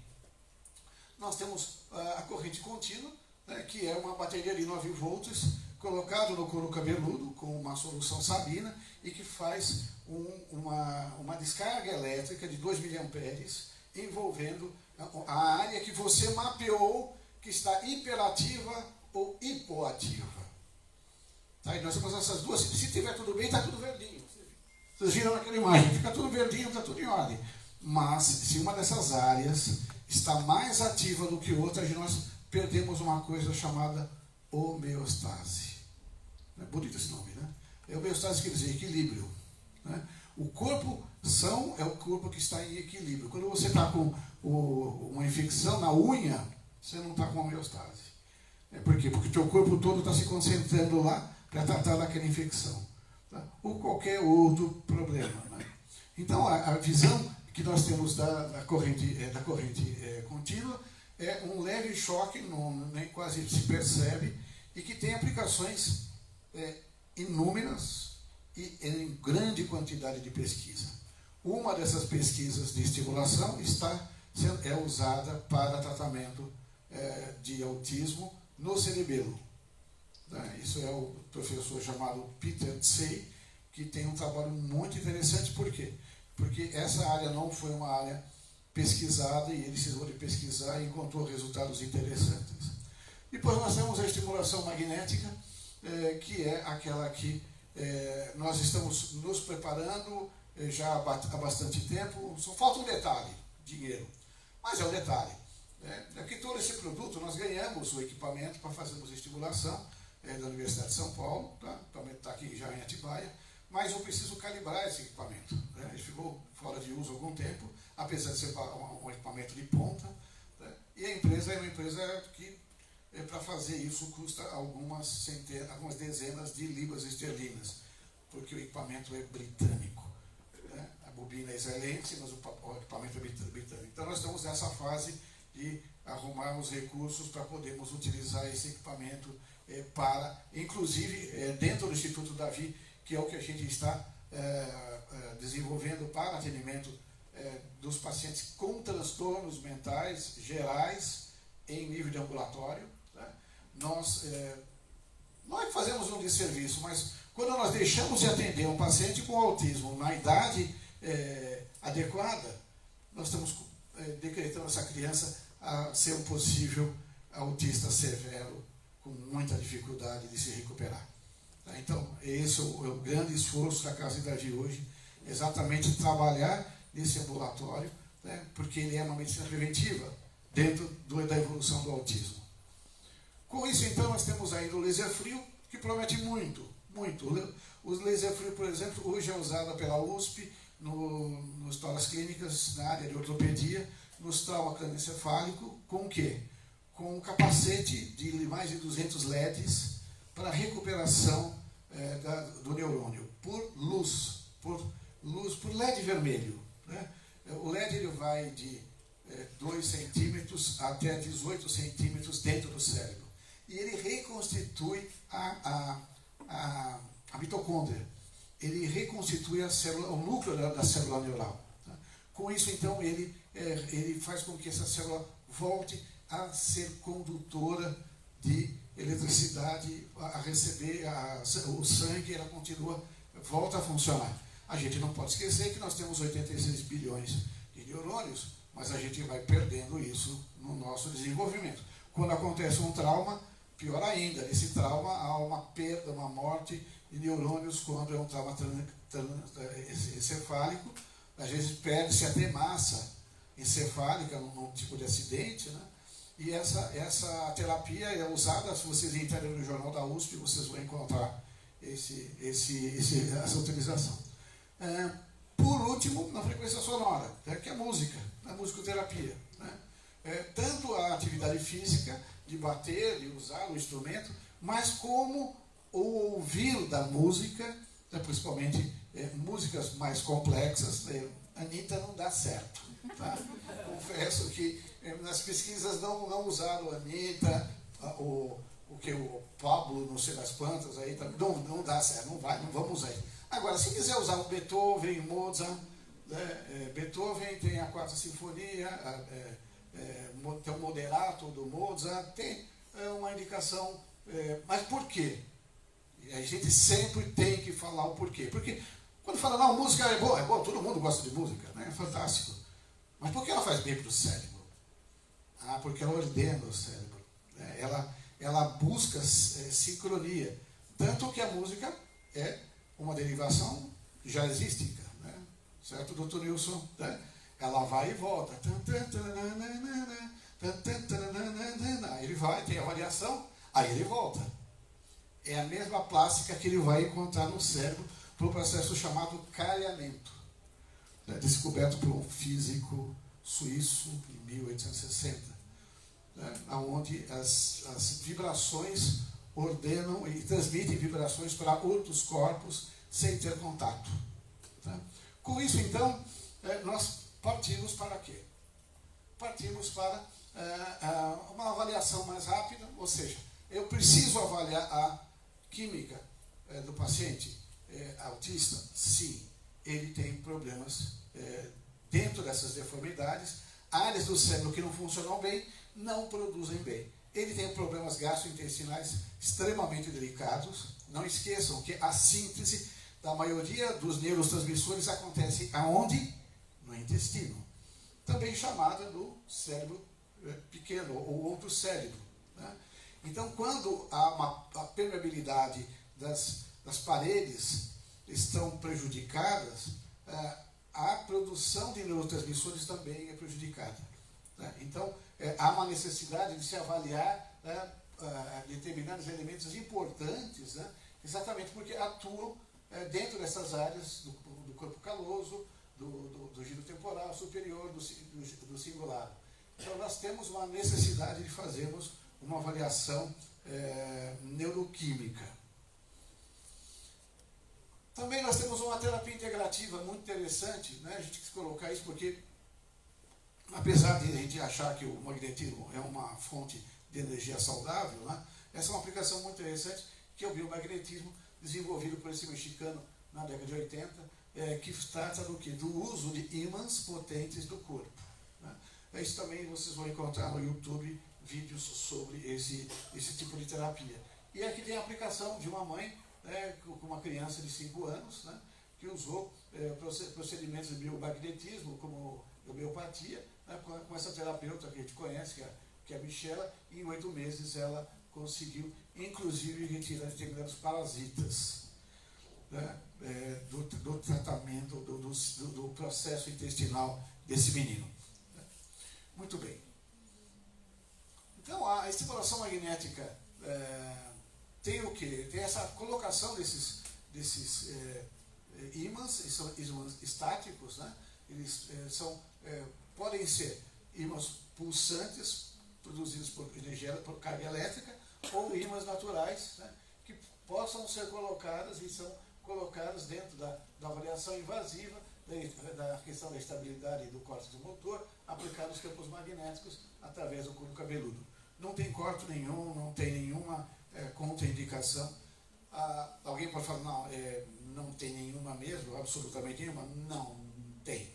Nós temos a corrente contínua, né? Que é uma bateria de 9 volts colocado no couro cabeludo com uma solução sabina e que faz uma descarga elétrica de 2 miliamperes envolvendo a área que você mapeou que está hiperativa ou hipoativa. Tá? E nós temos essas duas. Se tiver tudo bem, está tudo verdinho. Vocês viram naquela imagem, fica tudo verdinho, está tudo em ordem. Mas se uma dessas áreas está mais ativa do que outra, nós perdemos uma coisa chamada homeostase. É bonito esse nome, né? Homeostase quer dizer equilíbrio. Né? O corpo são é o corpo que está em equilíbrio. Quando você está com uma infecção na unha, você não está com homeostase. Por quê? Porque o teu corpo todo está se concentrando lá para tratar daquela infecção. Tá? Ou qualquer outro problema. Né? Então, a visão que nós temos da corrente contínua é um leve choque, nem quase se percebe, e que tem aplicações inúmeras e em grande quantidade de pesquisa. Uma dessas pesquisas de estimulação é usada para tratamento de autismo no cerebelo. Isso é o professor chamado Peter Tsay, que tem um trabalho muito interessante. Por quê? Porque essa área não foi uma área pesquisada e ele precisou de pesquisar e encontrou resultados interessantes. Depois nós temos a estimulação magnética, que é aquela que nós estamos nos preparando já há bastante tempo. Só falta um detalhe, dinheiro. Mas é um detalhe. Aqui todo esse produto, nós ganhamos o equipamento para fazermos estimulação da Universidade de São Paulo, tá? O equipamento está aqui já em Atibaia, mas eu preciso calibrar esse equipamento. Né? Ele ficou fora de uso há algum tempo, apesar de ser um equipamento de ponta, né? E a empresa é uma empresa que, para fazer isso, custa algumas dezenas de libras esterlinas, porque o equipamento é britânico. Né? A bobina é israelense, mas o equipamento é britânico. Então nós estamos nessa fase de arrumar os recursos para podermos utilizar esse equipamento para, inclusive, dentro do Instituto Davi, que é o que a gente está desenvolvendo para atendimento dos pacientes com transtornos mentais gerais em nível de ambulatório. Né? Nós não é que fazemos um desserviço, mas quando nós deixamos de atender um paciente com autismo na idade adequada, nós estamos decretando essa criança a ser um possível autista severo com muita dificuldade de se recuperar. Tá? Então, esse é o grande esforço da Casa de Davi hoje, exatamente trabalhar nesse ambulatório, né? Porque ele é uma medicina preventiva dentro da evolução do autismo. Com isso, então, nós temos ainda o laser frio, que promete muito, muito. O laser frio, por exemplo, hoje é usado pela USP, nos toras clínicas, na área de ortopedia, nos trauma crânioencefálico, com o quê? Com um capacete de mais de 200 LEDs para recuperação do neurônio, por luz, por LED vermelho. Né? O LED ele vai de 2 centímetros até 18 centímetros dentro do cérebro. E ele reconstitui a mitocôndria. Ele reconstitui a célula, o núcleo da célula neural. Tá? Com isso, então, ele faz com que essa célula volte a ser condutora de eletricidade, a receber o sangue, ela volta a funcionar. A gente não pode esquecer que nós temos 86 bilhões de neurônios, mas a gente vai perdendo isso no nosso desenvolvimento. Quando acontece um trauma, pior ainda, nesse trauma há uma perda, uma morte de neurônios quando é um trauma encefálico. Às vezes perde-se até massa encefálica num tipo de acidente, né? E essa terapia é usada, se vocês entrarem no jornal da USP, vocês vão encontrar essa utilização. Por último, na frequência sonora, que é a música, a musicoterapia, né? Tanto a atividade física, de bater, de usar o instrumento, mas como o ouvir da música, principalmente músicas mais complexas. Anitta não dá certo. Tá? Confesso que nas pesquisas não usaram a Anitta, o Pablo, não sei das quantas, aí, não dá certo, não vamos usar isso. Agora, se quiser usar o Beethoven, Mozart, né, Beethoven tem a Quarta Sinfonia, tem o Moderato do Mozart, tem uma indicação, mas por quê? A gente sempre tem que falar o porquê. Porque quando fala, não, música é boa, todo mundo gosta de música, né? É fantástico. Mas por que ela faz bem para o cérebro? Porque ela ordena o cérebro. Né? Ela busca sincronia. Tanto que a música é uma derivação jazzística, né? Certo, doutor Nilson? Né? Ela vai e volta. Aí ele vai, tem a variação, aí ele volta. É a mesma plástica que ele vai encontrar no cérebro para o processo chamado careamento, né? Descoberto por um físico suíço em 1860, né? Onde as vibrações ordenam e transmitem vibrações para outros corpos sem ter contato. Tá? Com isso, então, nós partimos para quê? Partimos para uma avaliação mais rápida, ou seja, eu preciso avaliar a química do paciente autista. Sim, ele tem problemas dentro dessas deformidades, áreas do cérebro que não funcionam bem, não produzem bem. Ele tem problemas gastrointestinais extremamente delicados. Não esqueçam que a síntese da maioria dos neurotransmissores acontece aonde? No intestino. Também chamada do cérebro pequeno, ou outro cérebro. Né? Então, quando há a permeabilidade das paredes estão prejudicadas, a produção de neurotransmissores também é prejudicada. Né? Então, há uma necessidade de se avaliar, né, determinados elementos importantes, né, exatamente porque atuam dentro dessas áreas do corpo caloso, do giro temporal superior, do singular. Então, nós temos uma necessidade de fazermos uma avaliação neuroquímica. Também nós temos uma terapia integrativa muito interessante, né? A gente quis colocar isso porque, apesar de a gente achar que o magnetismo é uma fonte de energia saudável, né? Essa é uma aplicação muito interessante, que é o biomagnetismo, desenvolvido por esse mexicano na década de 80, que trata do quê? Do uso de ímãs potentes do corpo. Né? Isso também vocês vão encontrar no YouTube vídeos sobre esse tipo de terapia. E aqui tem a aplicação de uma mãe, com uma criança de 5 anos, né, que usou procedimentos de biomagnetismo, como homeopatia, né, com essa terapeuta que a gente conhece, que é a Michela, e em 8 meses ela conseguiu, inclusive, retirar determinados parasitas, né, do tratamento, do processo intestinal desse menino. Muito bem. Então, a estimulação magnética tem o quê? Tem essa colocação desses ímãs, são ímãs estáticos, né? Eles podem ser ímãs pulsantes, produzidos por energia, por carga elétrica, ou ímãs naturais, né? Que possam ser colocadas e são colocadas dentro da avaliação invasiva, da questão da estabilidade do córtex motor, aplicado os campos magnéticos através do couro cabeludo. Não tem corte nenhum, não tem nenhuma contraindicação. Alguém pode falar, não tem nenhuma mesmo, absolutamente nenhuma. Não tem.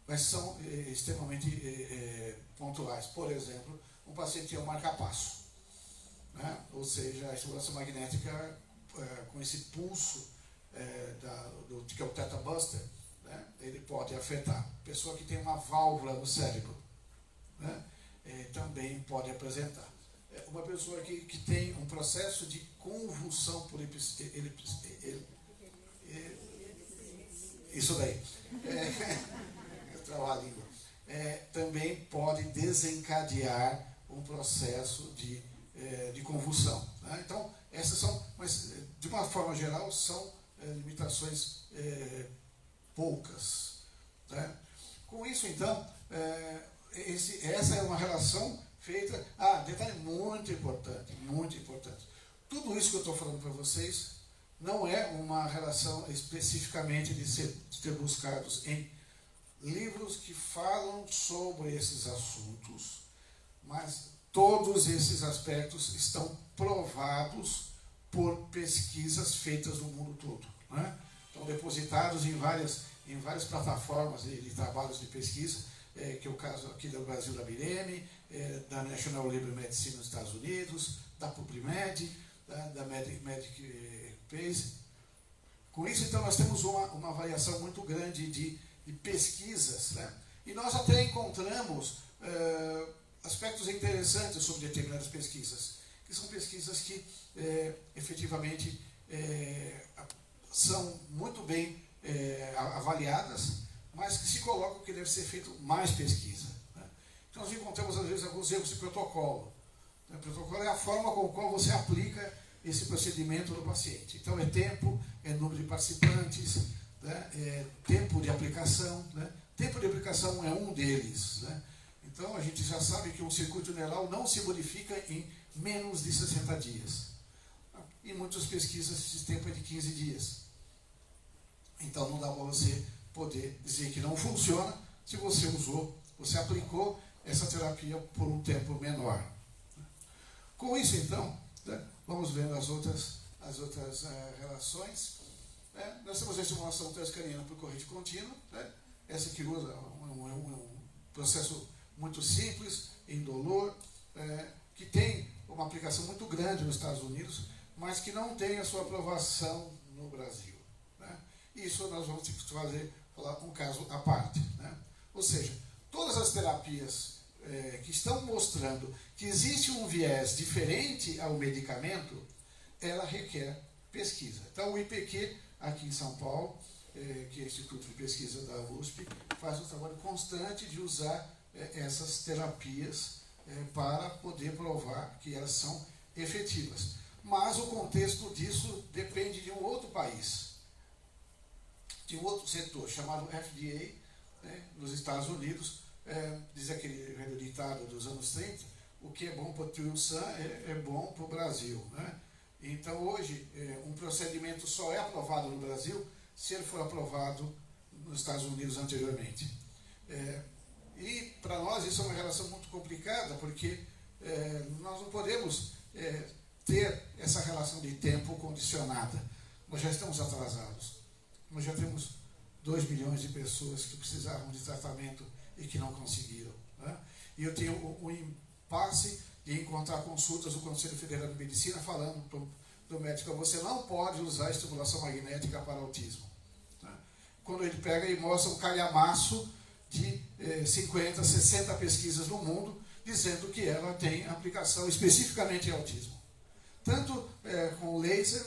Mas são extremamente pontuais. Por exemplo, um paciente tem um marca-passo, né? Ou seja, a estimulação magnética com esse pulso que é o Theta Buster, né, ele pode afetar. Pessoa que tem uma válvula no cérebro, né, também pode apresentar. Uma pessoa que tem um processo de convulsão por isso daí. Travar a língua. Também pode desencadear um processo de convulsão. Né? Então, essas são, mas de uma forma geral, são limitações poucas. Né? Com isso, então, essa é uma relação feita. Detalhe muito importante, muito importante. Tudo isso que eu estou falando para vocês não é uma relação especificamente de ser buscados em livros que falam sobre esses assuntos, mas todos esses aspectos estão provados por pesquisas feitas no mundo todo. Né? Estão depositados em várias plataformas de trabalhos de pesquisa, que é o caso aqui do Brasil da BIREME, da National Library Medicine nos Estados Unidos, da PubMed, da Medic Pace. Com isso, então, nós temos uma variação muito grande de pesquisas, né? E nós até encontramos aspectos interessantes sobre determinadas pesquisas, que são pesquisas que efetivamente são muito bem avaliadas, mas que se colocam que deve ser feito mais pesquisa. Né? Então nós encontramos às vezes alguns erros de protocolo. O protocolo é a forma com a qual você aplica esse procedimento no paciente. Então é tempo, é número de participantes, né? É tempo de aplicação. Né? Tempo de aplicação é um deles. Né? Então a gente já sabe que um circuito neural não se modifica em menos de 60 dias. Em muitas pesquisas esse tempo é de 15 dias. Então não dá para você poder dizer que não funciona se você aplicou essa terapia por um tempo menor. Com isso, então, né, vamos vendo as outras relações. Nós temos a estimulação transcraniana por corrente contínua, né, essa que usa um processo muito simples, indolor, que tem uma aplicação muito grande nos Estados Unidos, mas que não tem a sua aprovação no Brasil. Né? Isso nós vamos falar um caso à parte. Né? Ou seja, todas as terapias que estão mostrando que existe um viés diferente ao medicamento, ela requer pesquisa. Então, o IPQ, aqui em São Paulo, que é o Instituto de Pesquisa da USP, faz um trabalho constante de usar essas terapias para poder provar que elas são efetivas. Mas o contexto disso depende de um outro país, de um outro setor, chamado FDA, né, nos Estados Unidos. Diz aquele velho ditado dos anos 30, o que é bom para o Tio Sam é bom para o Brasil. Né? Então, hoje, um procedimento só é aprovado no Brasil se ele for aprovado nos Estados Unidos anteriormente. E, para nós, isso é uma relação muito complicada, porque nós não podemos ter essa relação de tempo condicionada. Nós já estamos atrasados. Nós já temos 2 milhões de pessoas que precisavam de tratamento e que não conseguiram. Né? E eu tenho um impasse de encontrar consultas do Conselho Federal de Medicina falando para o médico: você não pode usar estimulação magnética para autismo. Né? Quando ele pega e mostra um calhamaço de 50, 60 pesquisas no mundo dizendo que ela tem aplicação especificamente em autismo. Tanto com laser,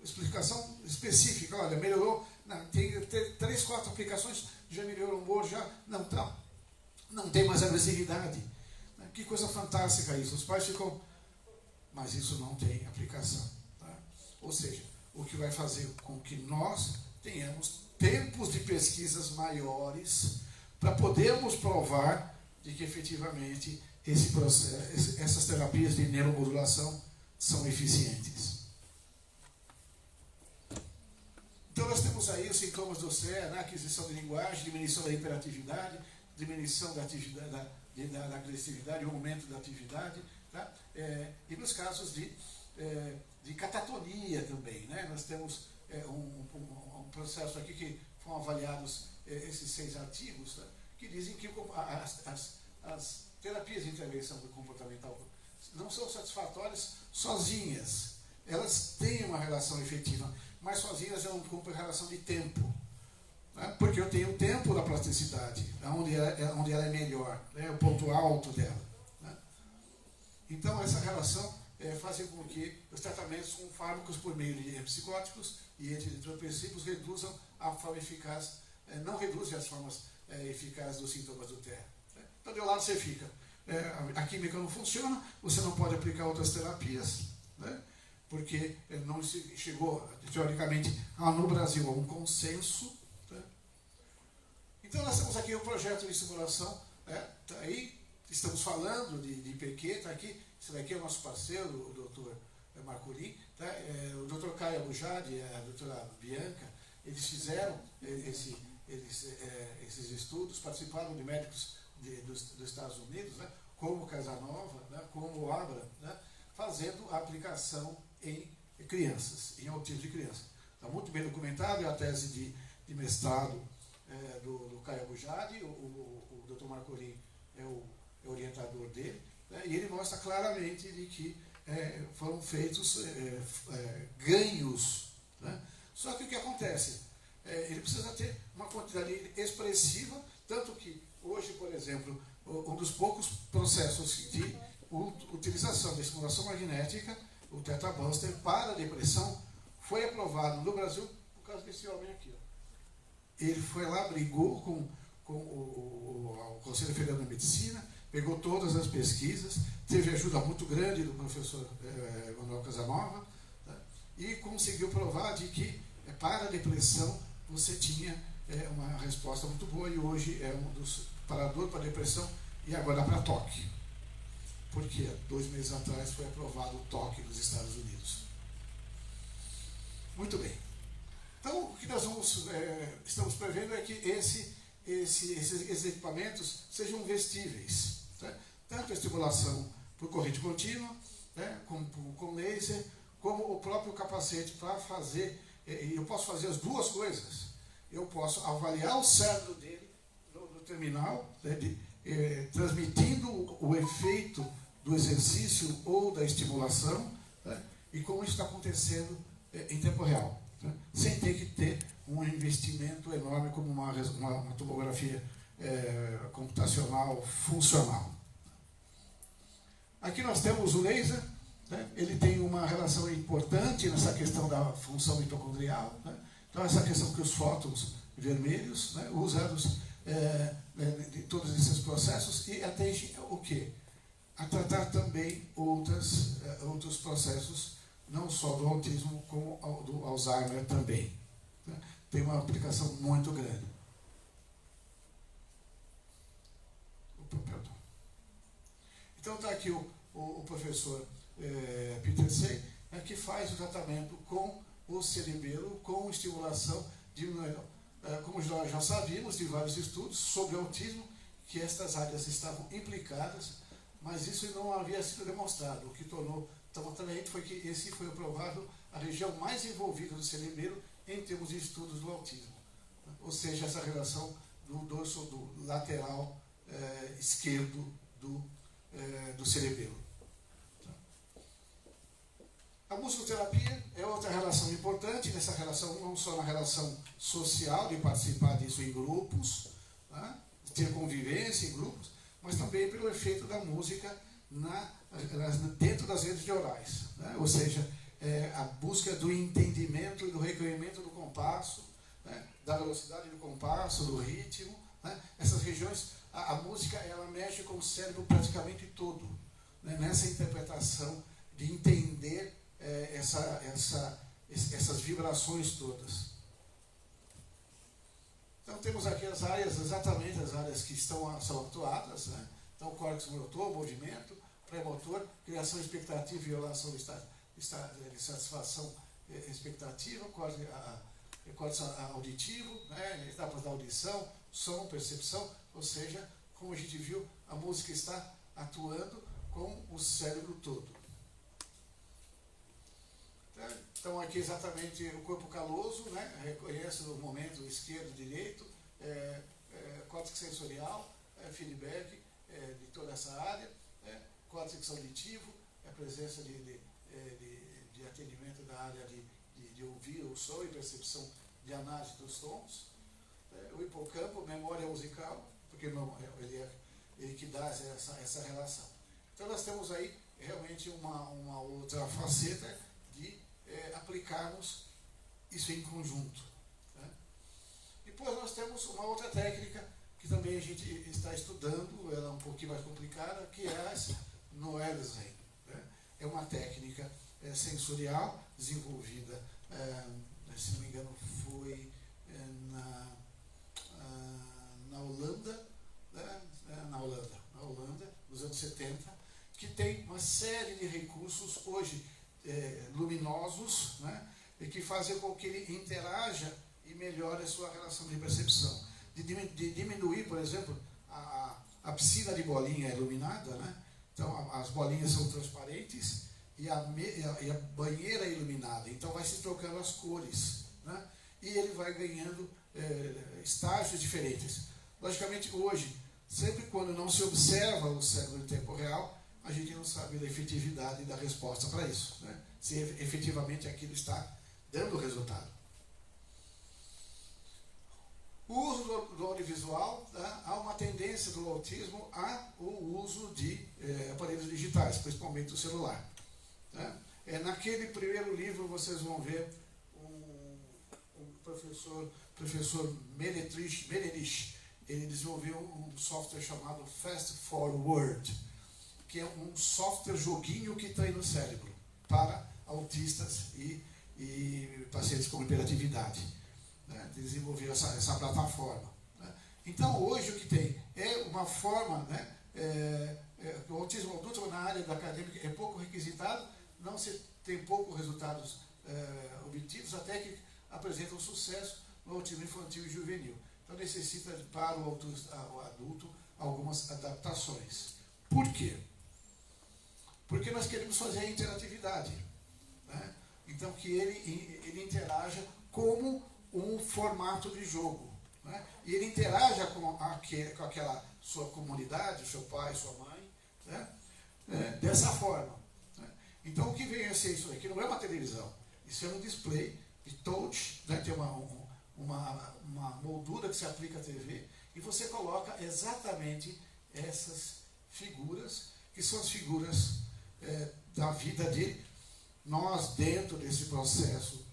explicação específica, olha, melhorou, tem 3, 4 aplicações, já melhorou o humor, já não tem mais agressividade. Que coisa fantástica isso. Os pais ficam, mas isso não tem aplicação. Tá? Ou seja, o que vai fazer com que nós tenhamos tempos de pesquisas maiores para podermos provar de que efetivamente esse processo, essas terapias de neuromodulação são eficientes. Então nós temos aí os sintomas do CER, né? Aquisição de linguagem, diminuição da hiperatividade, diminuição da atividade, da agressividade, o aumento da atividade, tá? E nos casos de catatonia também, né? Nós temos um processo aqui que foram avaliados esses 6 artigos, tá? Que dizem que as terapias de intervenção comportamental não são satisfatórias sozinhas. Elas têm uma relação efetiva, mas sozinhas eu não cumpro a relação de tempo. Né? Porque eu tenho o tempo da plasticidade, onde ela é melhor, né? O ponto alto dela. Né? Então, essa relação faz com que os tratamentos com fármacos por meio de psicóticos e antidepressivos reduzam a forma eficaz, não reduzem as formas eficazes dos sintomas do TEA. Né? Então, de um lado você fica, a química não funciona, você não pode aplicar outras terapias, né? Porque não se chegou, teoricamente, no Brasil a um consenso. Né? Então, nós temos aqui o projeto de simulação, tá aí, estamos falando de IPQ, está aqui, esse daqui é o nosso parceiro, o doutor Marcolin, tá? O doutor Caio Abujad e a doutora Bianca, eles fizeram esses estudos, participaram de médicos dos Estados Unidos, né? Como Casanova, né? Como Abra, né? Fazendo a aplicação em crianças, em autismo de crianças. Está muito bem documentado, é a tese de mestrado do Caio Abujad, o doutor Marcolin é o orientador dele, né? E ele mostra claramente de que foram feitos ganhos. Né? Só que o que acontece? Ele precisa ter uma quantidade expressiva, tanto que hoje, por exemplo, um dos poucos processos de utilização da estimulação magnética, o Theta Buster, para a depressão, foi aprovado no Brasil por causa desse homem aqui. Ó. Ele foi lá, brigou com o Conselho Federal de Medicina, pegou todas as pesquisas, teve ajuda muito grande do professor Manuel Casanova, tá? E conseguiu provar de que para a depressão você tinha uma resposta muito boa, e hoje é um dos paradores para a depressão e agora para toque. Porque 2 meses atrás foi aprovado o toque nos Estados Unidos. Muito bem. Então, o que nós estamos prevendo é que esses equipamentos sejam vestíveis. Tá? Tanto a estimulação por corrente contínua, né, com laser, como o próprio capacete para fazer. Eu posso fazer as duas coisas. Eu posso avaliar o cérebro dele no terminal, né, transmitindo o efeito do exercício ou da estimulação, né, e como isso está acontecendo em tempo real, né, sem ter que ter um investimento enorme como uma tomografia computacional funcional. Aqui nós temos o laser, né, ele tem uma relação importante nessa questão da função mitocondrial, né, então essa questão que os fótons vermelhos, né, usados de todos esses processos, e atende o quê? A tratar também outros processos, não só do autismo, como do Alzheimer também. Né? Tem uma aplicação muito grande. Opa, perdão. Então está aqui o professor Peter Say, que faz o tratamento com o cerebelo, com estimulação de como nós já sabíamos de vários estudos sobre autismo, que estas áreas estavam implicadas, mas isso não havia sido demonstrado. O que tornou tão atraente foi que esse foi aprovado a região mais envolvida do cerebelo em termos de estudos do autismo. Ou seja, essa relação do dorso do lateral esquerdo do cerebelo. A musicoterapia é outra relação importante, nessa relação não só na relação social, de participar disso em grupos, né, ter convivência em grupos, mas também pelo efeito da música dentro das redes neurais. Né? Ou seja, a busca do entendimento e do reconhecimento do compasso, né? Da velocidade do compasso, do ritmo. Né? Essas regiões, a música, ela mexe com o cérebro praticamente todo, né? Nessa interpretação de entender essas vibrações todas. Então temos aqui as áreas, exatamente as áreas que são atuadas, né? Então, córtex motor, movimento, pré-motor, criação expectativa e violação de satisfação expectativa, córtex auditivo, né? Etapas da audição, som, percepção, ou seja, como a gente viu, a música está atuando com o cérebro todo. Então aqui exatamente o corpo caloso, né? Reconhece o momento esquerdo, direito, córtex sensorial, feedback de toda essa área, córtex auditivo, a presença de atendimento da área de de ouvir o som e percepção de análise dos tons. O hipocampo, memória musical, porque ele que dá essa relação. Então nós temos aí realmente uma outra faceta de aplicarmos isso em conjunto. Né? Depois nós temos uma outra técnica que também a gente está estudando, ela é um pouquinho mais complicada, que é essa Noelsen. Né? É uma técnica sensorial desenvolvida, se não me engano, foi na Holanda, né? na Holanda, nos anos 70, que tem uma série de recursos hoje luminosos, né? E que fazem com que ele interaja e melhore a sua relação de percepção. De diminuir, por exemplo, a piscina de bolinha iluminada, né? Então as bolinhas são transparentes e a banheira é iluminada, então vai se trocando as cores, né? E ele vai ganhando estágios diferentes. Logicamente, hoje, sempre quando não se observa o cérebro em tempo real, a gente não sabe da efetividade da resposta para isso, né? Se efetivamente aquilo está dando resultado. O uso do audiovisual, tá? Há uma tendência do autismo ao uso de aparelhos digitais, principalmente do celular. Tá? Naquele primeiro livro vocês vão ver o professor Meredith, ele desenvolveu um software chamado Fast Forward, que é um software joguinho que treina o cérebro para autistas e pacientes com hiperatividade. Né? Desenvolveu essa plataforma. Né? Então, hoje o que tem é uma forma, né? O autismo adulto na área da acadêmica é pouco requisitado, não se tem poucos resultados obtidos, até que apresentam sucesso no autismo infantil e juvenil. Então, necessita para o adulto algumas adaptações. Por quê? Porque nós queremos fazer a interatividade. Né? Então, que ele interaja como um formato de jogo. Né? E ele interaja com aquela sua comunidade, seu pai, sua mãe, né? Dessa forma. Né? Então, o que vem a ser isso aqui não é uma televisão. Isso é um display de touch, né? Tem uma moldura que se aplica à TV e você coloca exatamente essas figuras, que são as figuras da vida dele. Nós, dentro desse processo,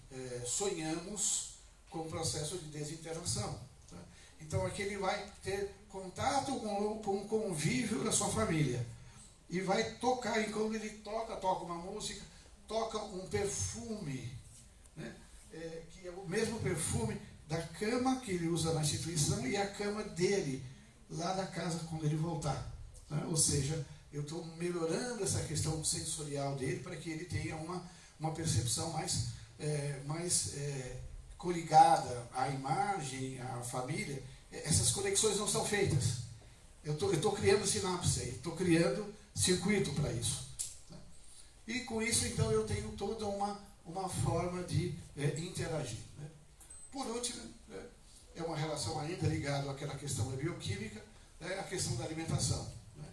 sonhamos com o processo de desinternação. Tá? Então, aqui ele vai ter contato com o convívio da sua família. E vai tocar, e quando ele toca uma música, toca um perfume, né? Que é o mesmo perfume da cama que ele usa na instituição e a cama dele, lá da casa, quando ele voltar. Né? Ou seja, eu estou melhorando essa questão sensorial dele para que ele tenha uma percepção mais coligada à imagem, à família. Essas conexões não são feitas. Eu estou criando sinapse, estou criando circuito para isso. Né? E com isso, então, eu tenho toda uma forma de interagir. Né? Por último, é uma relação ainda ligada àquela questão da bioquímica, a questão da alimentação. Né?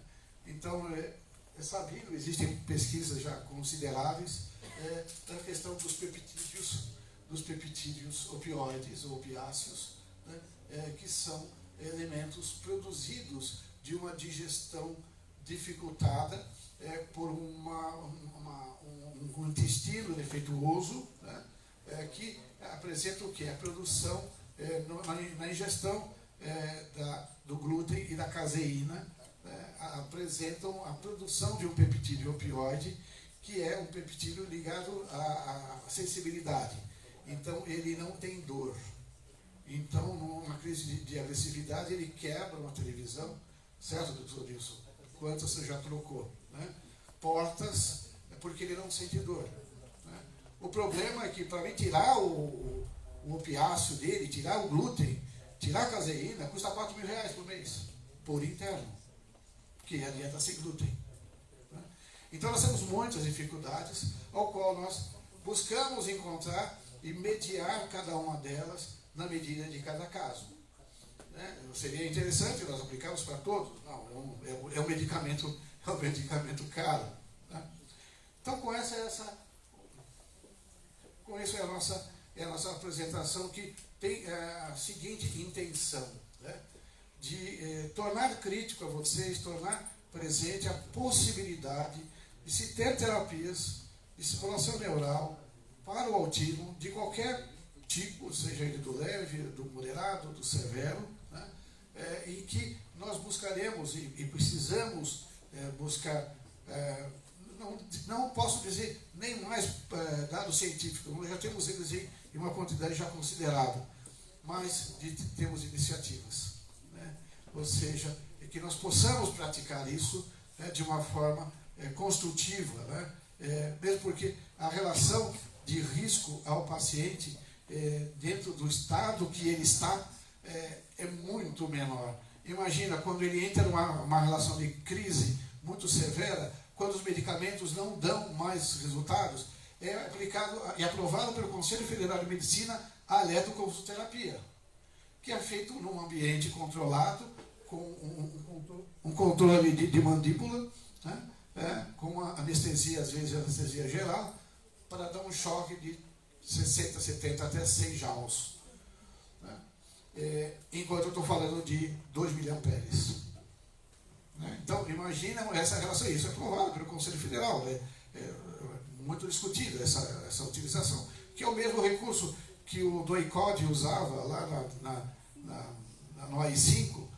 Então, é sabido, existem pesquisas já consideráveis da questão dos peptídeos opioides ou opiáceos, né? Que são elementos produzidos de uma digestão dificultada por um intestino defeituoso, né? Que apresenta o quê? A produção, na ingestão do glúten e da caseína, apresentam a produção de um peptídeo opioide, que é um peptídeo ligado à sensibilidade. Então, ele não tem dor. Então, numa crise de agressividade, ele quebra uma televisão, certo, doutor Wilson? Quantas você já trocou? Né? Portas, porque ele não sente dor. Né? O problema é que, para mim, tirar o opiáceo dele, tirar o glúten, tirar a caseína, custa R$4.000 por mês, por interno, que é a dieta sem glúten. Né? Então, nós temos muitas dificuldades, ao qual nós buscamos encontrar e mediar cada uma delas na medida de cada caso. Né? Seria interessante nós aplicarmos para todos? Não, é um medicamento caro. Né? Então, com essa é a nossa apresentação, que tem a seguinte intenção, né? De tornar crítico a vocês, tornar presente a possibilidade de se ter terapias de estimulação neural para o autismo de qualquer tipo, seja ele do leve, do moderado, do severo, né? Em que nós buscaremos e precisamos buscar, não posso dizer nem mais dados científicos, nós já temos eles em uma quantidade já considerável, mas temos iniciativas, né? Ou seja, que nós possamos praticar isso, né, de uma forma construtiva, né? Mesmo porque a relação de risco ao paciente dentro do estado que ele está é muito menor. Imagina quando ele entra numa relação de crise muito severa, quando os medicamentos não dão mais resultados, é aplicado e aprovado pelo Conselho Federal de Medicina a eletroconvulsoterapia, que é feito num ambiente controlado, com um controle de mandíbula, né? Com anestesia, às vezes anestesia geral, para dar um choque de 60, 70 até 100 joules. Né? Enquanto eu estou falando de 2 miliamperes. Né? Então, imagina essa relação. Isso é aprovado pelo Conselho Federal. É muito discutido essa utilização, que é o mesmo recurso que o Doicode usava lá no AI-5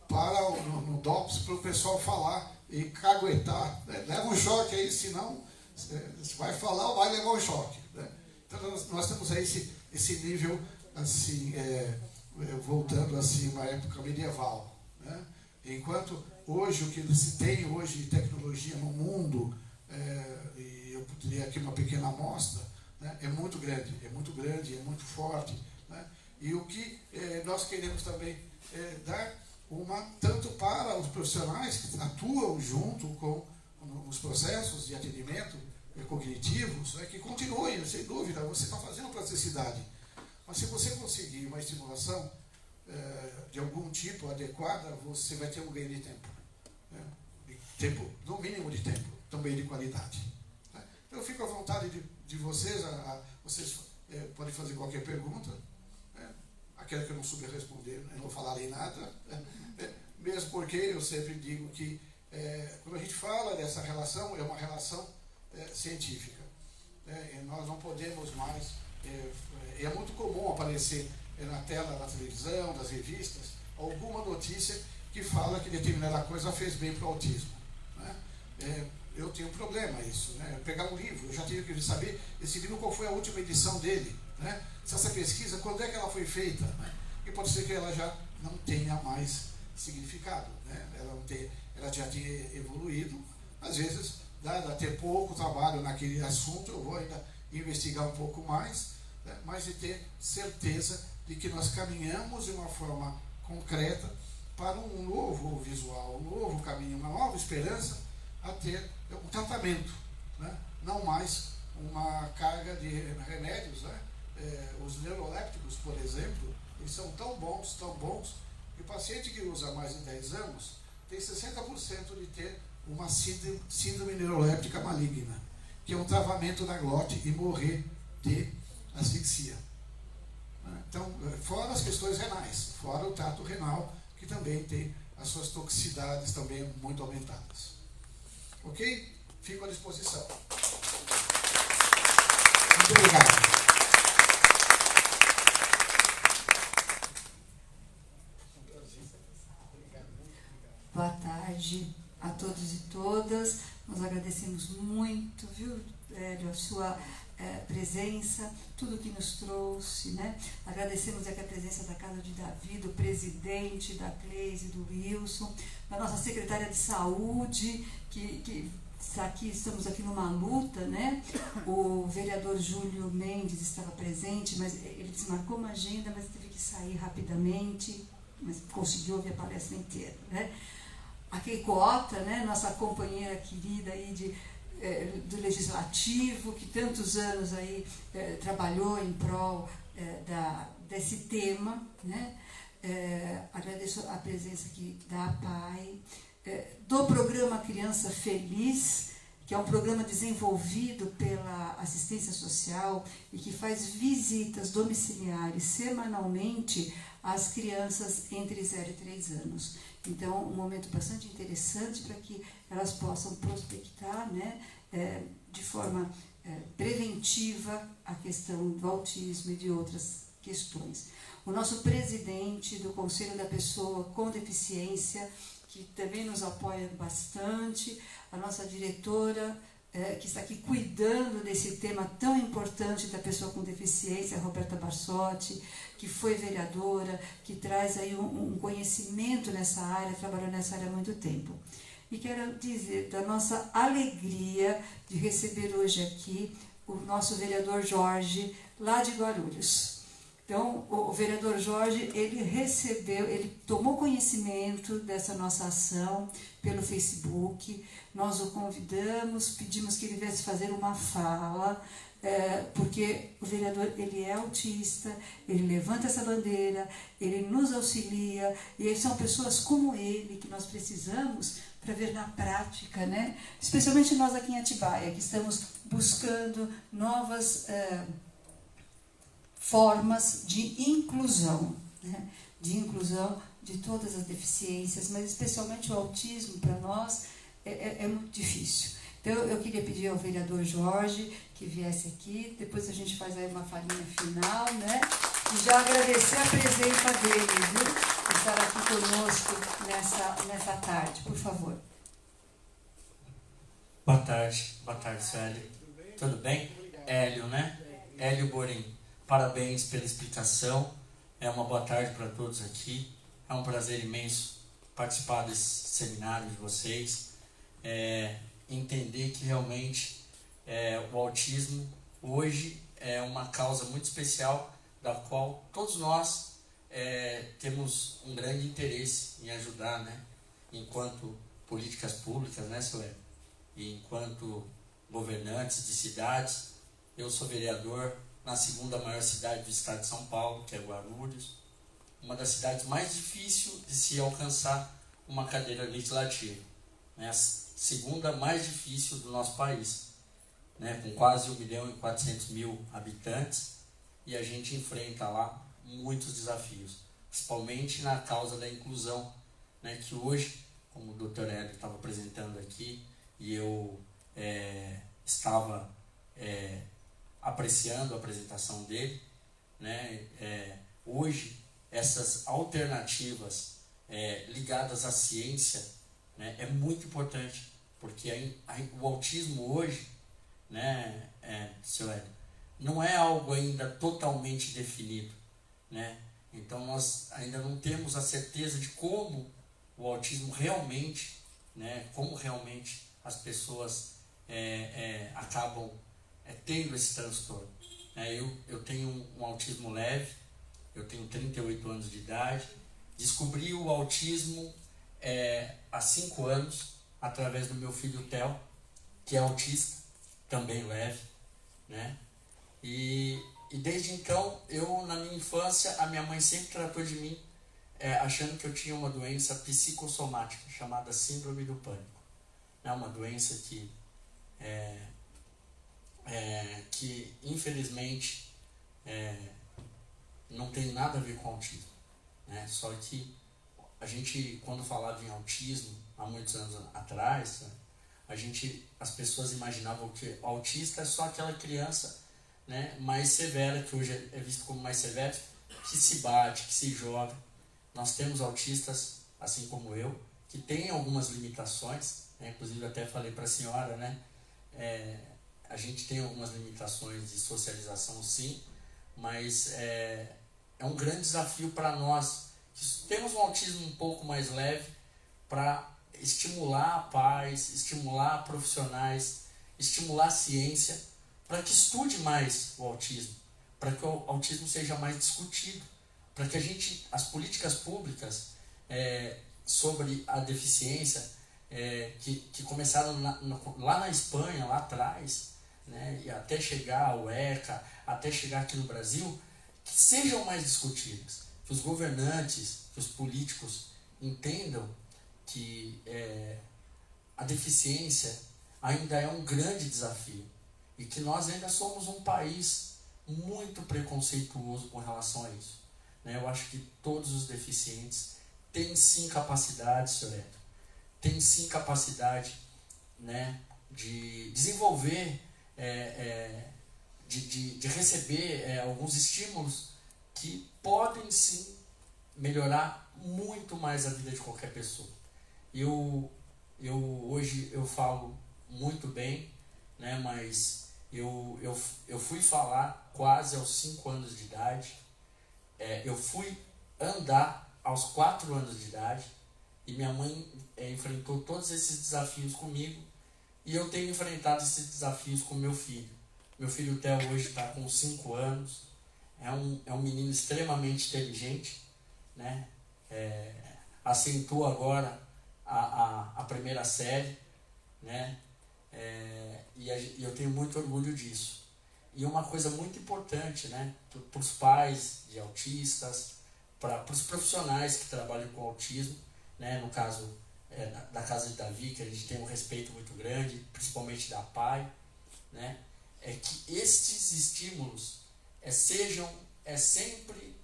para no DOPS, para o pessoal falar e caguetar. Né? Leva um choque aí, senão você vai falar ou vai levar um choque. Né? Então nós temos aí esse nível, assim, voltando assim uma época medieval. Né? Enquanto hoje, o que se tem hoje de tecnologia no mundo, e eu poderia aqui uma pequena amostra, né? É muito grande, é muito forte. Né? E o que nós queremos também dar tanto para os profissionais que atuam junto com os processos de atendimento cognitivos, que continuem, sem dúvida, você está fazendo plasticidade. Mas se você conseguir uma estimulação de algum tipo adequada, você vai ter um ganho de tempo. Né? Tempo, no mínimo de tempo, também de qualidade. Né? Então eu fico à vontade de vocês, vocês podem fazer qualquer pergunta. Aquela que eu não souber responder, eu não falarei nada, mesmo porque eu sempre digo que quando a gente fala dessa relação, é uma relação científica. E nós não podemos mais, é muito comum aparecer na tela da televisão, das revistas, alguma notícia que fala que determinada coisa fez bem para o autismo. Né? Eu tenho um problema isso, né? Pegar um livro, eu já tive que saber esse livro qual foi a última edição dele, né? Se essa pesquisa, quando é que ela foi feita, né? E pode ser que ela já não tenha mais significado, né? Ela já tinha evoluído, às vezes, dado a ter pouco trabalho naquele assunto, eu vou ainda investigar um pouco mais, né? Mas de ter certeza de que nós caminhamos de uma forma concreta para um novo visual, um novo caminho, uma nova esperança a ter um tratamento, né? Não mais uma carga de remédios, né? Os neurolépticos, por exemplo, eles são tão bons, que o paciente que usa mais de 10 anos tem 60% de ter uma síndrome neuroléptica maligna, que é um travamento da glote e morrer de asfixia. Então, fora as questões renais, fora o trato renal, que também tem as suas toxicidades também muito aumentadas. Ok? Fico à disposição. Muito obrigado. Boa tarde a todos e todas. Nós agradecemos muito, viu, Hélio, a sua presença, tudo que nos trouxe, né? Agradecemos aqui a presença da Casa de Davi, do presidente, da Cleise, do Wilson, da nossa secretária de saúde, que está aqui, estamos aqui numa luta, né? O vereador Júlio Mendes estava presente, mas ele desmarcou uma agenda, mas teve que sair rapidamente, mas conseguiu ouvir a palestra inteira, né? A Keiko Ota, né, nossa companheira querida aí do Legislativo, que tantos anos aí trabalhou em prol desse tema, né? Agradeço a presença aqui da APAI, do programa Criança Feliz, que é um programa desenvolvido pela assistência social e que faz visitas domiciliares semanalmente às crianças entre 0 e 3 anos. Então, um momento bastante interessante para que elas possam prospectar, né, de forma preventiva a questão do autismo e de outras questões. O nosso presidente do Conselho da Pessoa com Deficiência, que também nos apoia bastante, a nossa diretora, que está aqui cuidando desse tema tão importante da pessoa com deficiência, Roberta Barsotti, que foi vereadora, que traz aí um conhecimento nessa área, trabalhou nessa área há muito tempo. E quero dizer da nossa alegria de receber hoje aqui o nosso vereador Jorge, lá de Guarulhos. Então, o vereador Jorge, ele tomou conhecimento dessa nossa ação pelo Facebook, nós o convidamos, pedimos que ele viesse fazer uma fala, porque o vereador, ele é autista, ele levanta essa bandeira, ele nos auxilia, e são pessoas como ele que nós precisamos para ver na prática, né? Especialmente nós aqui em Atibaia, que estamos buscando novas formas de inclusão, né? De inclusão de todas as deficiências, mas especialmente o autismo para nós é muito difícil. Então eu queria pedir ao vereador Jorge que viesse aqui, depois a gente faz aí uma falinha final, né? E já agradecer a presença dele, viu? Estar aqui conosco nessa tarde, por favor. Boa tarde, Célio. Tudo bem? Hélio, né? Hélio Borim. Parabéns pela explicação. É uma boa tarde para todos aqui. É um prazer imenso participar desse seminário de vocês. Entender que realmente o autismo hoje é uma causa muito especial, da qual todos nós temos um grande interesse em ajudar, né? Enquanto políticas públicas, né, seu Hélio? E enquanto governantes de cidades. Eu sou vereador na segunda maior cidade do estado de São Paulo, que é Guarulhos, uma das cidades mais difíceis de se alcançar uma cadeira legislativa, né? A segunda mais difícil do nosso país, né? Com quase 1.400.000 habitantes, e a gente enfrenta lá muitos desafios, principalmente na causa da inclusão, né? Que hoje, como o Dr. Hélio estava apresentando aqui, e eu estava apreciando a apresentação dele, né? Hoje essas alternativas ligadas à ciência, né, é muito importante, porque o autismo hoje, né, seu Hélio, não é algo ainda totalmente definido, né? Então nós ainda não temos a certeza de como o autismo realmente, né, como realmente as pessoas acabam tendo esse transtorno. Eu tenho um autismo leve, eu tenho 38 anos de idade, descobri o autismo há 5 anos, através do meu filho Theo, que é autista, também leve, né? E desde então, na minha infância, a minha mãe sempre tratou de mim achando que eu tinha uma doença psicossomática, chamada síndrome do pânico. É uma doença que infelizmente não tem nada a ver com autismo, né? Só que a gente, quando falava em autismo há muitos anos atrás, as pessoas imaginavam que o autista é só aquela criança, né, mais severa, que hoje é visto como mais severo, que se bate, que se joga. Nós temos autistas, assim como eu, que têm algumas limitações, né? Inclusive até falei para a senhora, né? A gente tem algumas limitações de socialização, sim, mas é um grande desafio para nós, que temos um autismo um pouco mais leve, para estimular pais, estimular profissionais, estimular a ciência, para que estude mais o autismo, para que o autismo seja mais discutido, para que as políticas públicas sobre a deficiência, que começaram lá na Espanha, lá atrás, né, e até chegar ao ECA, até chegar aqui no Brasil, que sejam mais discutidas, que os governantes, que os políticos entendam que a deficiência, ainda é um grande desafio e que nós ainda somos um país muito preconceituoso com relação a isso. Né? Eu acho que todos os deficientes têm sim capacidade, senhor Hélio, têm sim capacidade, né, de desenvolver, de receber alguns estímulos que podem sim melhorar muito mais a vida de qualquer pessoa. Hoje eu falo muito bem, né, mas eu fui falar quase aos 5 anos de idade, eu fui andar aos 4 anos de idade, e minha mãe enfrentou todos esses desafios comigo, e eu tenho enfrentado esses desafios com meu filho. Meu filho Theo hoje está com 5 anos, é um menino extremamente inteligente, né? Acentua agora a primeira série, né? E eu tenho muito orgulho disso. E uma coisa muito importante, né, para os pais de autistas, para os profissionais que trabalham com autismo, né, no caso da Casa de Davi, que a gente tem um respeito muito grande, principalmente da PAI, né, é que estes estímulos sejam sempre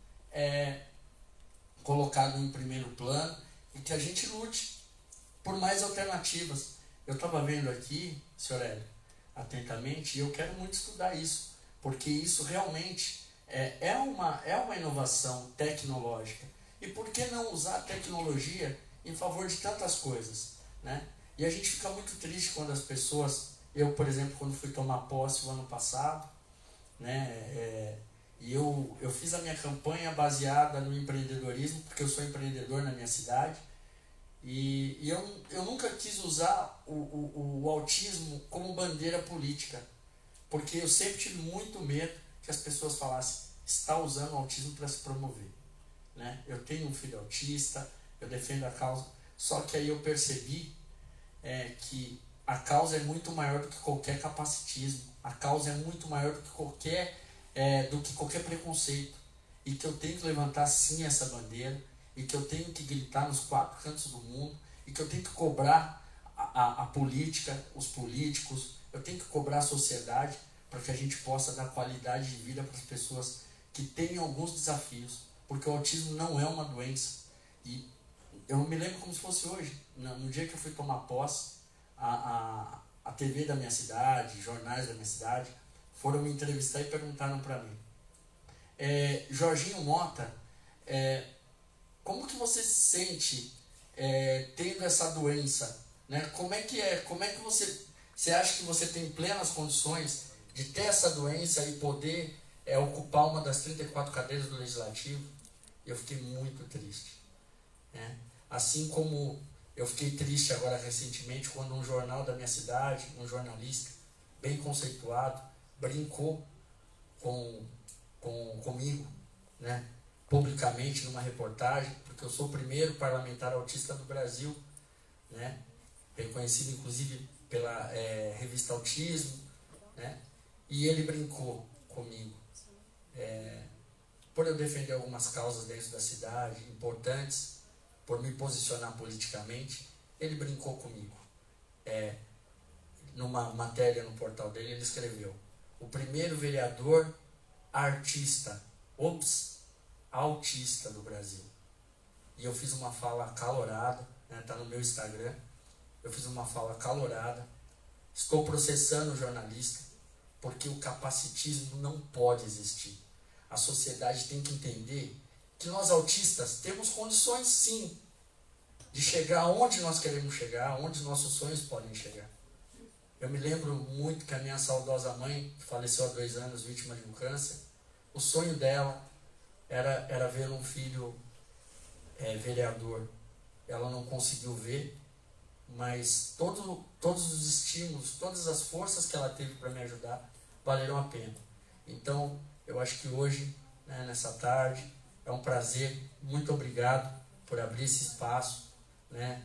colocados em primeiro plano e que a gente lute por mais alternativas. Eu estava vendo aqui, senhor Hélio, atentamente, e eu quero muito estudar isso, porque isso realmente é uma inovação tecnológica. E por que não usar a tecnologia em favor de tantas coisas, né? E a gente fica muito triste quando as pessoas... Eu, por exemplo, quando fui tomar posse o ano passado, né, e eu fiz a minha campanha baseada no empreendedorismo, porque eu sou empreendedor na minha cidade, e eu nunca quis usar o autismo como bandeira política, porque eu sempre tive muito medo que as pessoas falassem: está usando o autismo para se promover, né? Eu tenho um filho autista, eu defendo a causa, só que aí eu percebi que a causa é muito maior do que qualquer capacitismo, a causa é muito maior do que qualquer preconceito, e que eu tenho que levantar sim essa bandeira, e que eu tenho que gritar nos 4 cantos do mundo, e que eu tenho que cobrar a política, os políticos, eu tenho que cobrar a sociedade, para que a gente possa dar qualidade de vida para as pessoas que têm alguns desafios, porque o autismo não é uma doença. E eu me lembro como se fosse hoje, no dia que eu fui tomar posse, a TV da minha cidade, jornais da minha cidade, foram me entrevistar e perguntaram para mim: Jorginho Mota, como que você se sente tendo essa doença, né? Como é que você acha que você tem plenas condições de ter essa doença e poder ocupar uma das 34 cadeiras do Legislativo? Eu fiquei muito triste, né? Assim como eu fiquei triste agora recentemente quando um jornal da minha cidade, um jornalista bem conceituado, brincou comigo, né, publicamente numa reportagem, porque eu sou o primeiro parlamentar autista do Brasil, né, reconhecido inclusive pela revista Autismo, né, e ele brincou comigo, por eu defender algumas causas dentro da cidade importantes, por me posicionar politicamente. Ele brincou comigo. Numa matéria no portal dele, ele escreveu: o primeiro vereador autista do Brasil. E eu fiz uma fala acalorada, né, tá no meu Instagram, eu fiz uma fala acalorada, estou processando o jornalista, porque o capacitismo não pode existir. A sociedade tem que entender que nós autistas temos condições sim de chegar onde nós queremos chegar, onde nossos sonhos podem chegar. Eu me lembro muito que a minha saudosa mãe, que faleceu há 2 anos, vítima de um câncer, o sonho dela era ver um filho vereador. Ela não conseguiu ver, mas todos os estímulos, todas as forças que ela teve para me ajudar valeram a pena. Então, eu acho que hoje, né, nessa tarde, é um prazer. Muito obrigado por abrir esse espaço, né?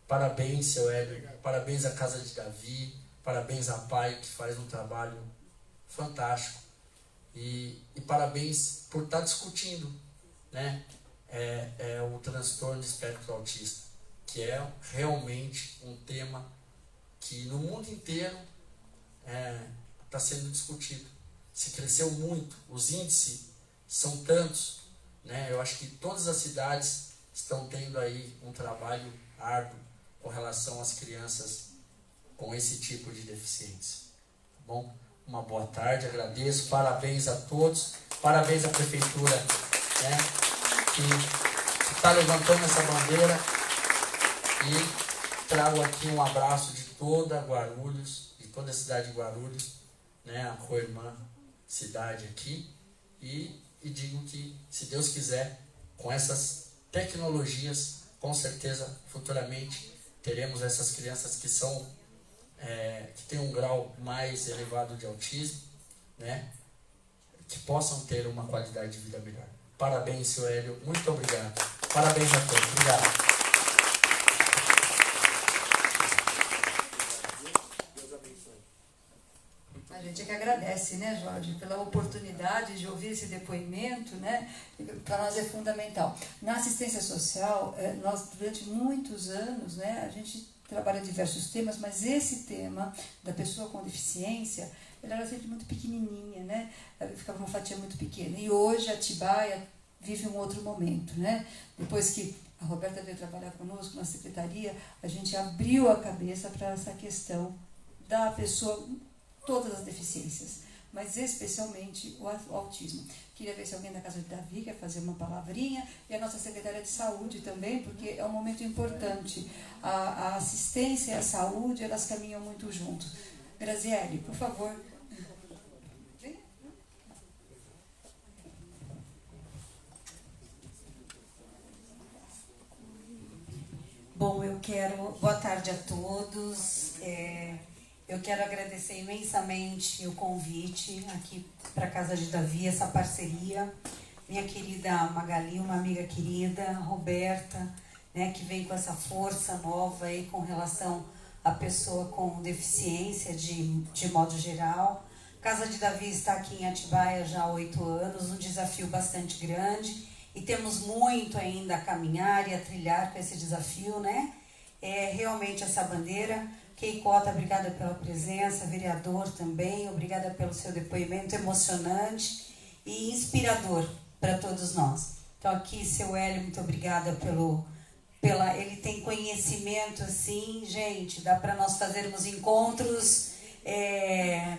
Parabéns, seu Hélio, parabéns à Casa de Davi, parabéns à PAI, que faz um trabalho fantástico, e parabéns por estar discutindo, né, o transtorno de espectro autista, que é realmente um tema que no mundo inteiro está sendo discutido. Se cresceu muito, os índices são tantos, né? Eu acho que todas as cidades estão tendo aí um trabalho árduo com relação às crianças com esse tipo de deficiência. Tá bom? Uma boa tarde, agradeço, parabéns a todos, parabéns à Prefeitura, né, que está levantando essa bandeira, e trago aqui um abraço de toda Guarulhos, de toda a cidade de Guarulhos, né, a co-irmã cidade aqui, e digo que, se Deus quiser, com essas tecnologias, com certeza, futuramente, teremos essas crianças que são, que têm um grau mais elevado de autismo, né, que possam ter uma qualidade de vida melhor. Parabéns, seu Hélio, muito obrigado. Parabéns a todos, obrigado. A gente é que agradece, né, Jorge, pela oportunidade de ouvir esse depoimento, né? Para nós é fundamental. Na assistência social, nós durante muitos anos, né, a gente trabalha diversos temas, mas esse tema da pessoa com deficiência, ela era sempre muito pequenininha, né? Ela ficava uma fatia muito pequena. E hoje a Atibaia vive um outro momento, né? Depois que a Roberta veio trabalhar conosco na secretaria, a gente abriu a cabeça para essa questão da pessoa, todas as deficiências, mas especialmente o autismo. Queria ver se alguém da Casa de Davi quer fazer uma palavrinha, e a nossa secretária de saúde também, porque é um momento importante. A assistência e a saúde, elas caminham muito juntos. Graziele, por favor. Bom, boa tarde a todos. Eu quero agradecer imensamente o convite aqui para a Casa de Davi, essa parceria. Minha querida Magali, uma amiga querida, Roberta, né, que vem com essa força nova aí com relação à pessoa com deficiência de modo geral. Casa de Davi está aqui em Atibaia já há 8 anos, um desafio bastante grande, e temos muito ainda a caminhar e a trilhar com esse desafio, né? Realmente essa bandeira. Keikota, obrigada pela presença, vereador também, obrigada pelo seu depoimento emocionante e inspirador para todos nós. Então aqui, seu Hélio, muito obrigada ele tem conhecimento assim, gente, dá para nós fazermos encontros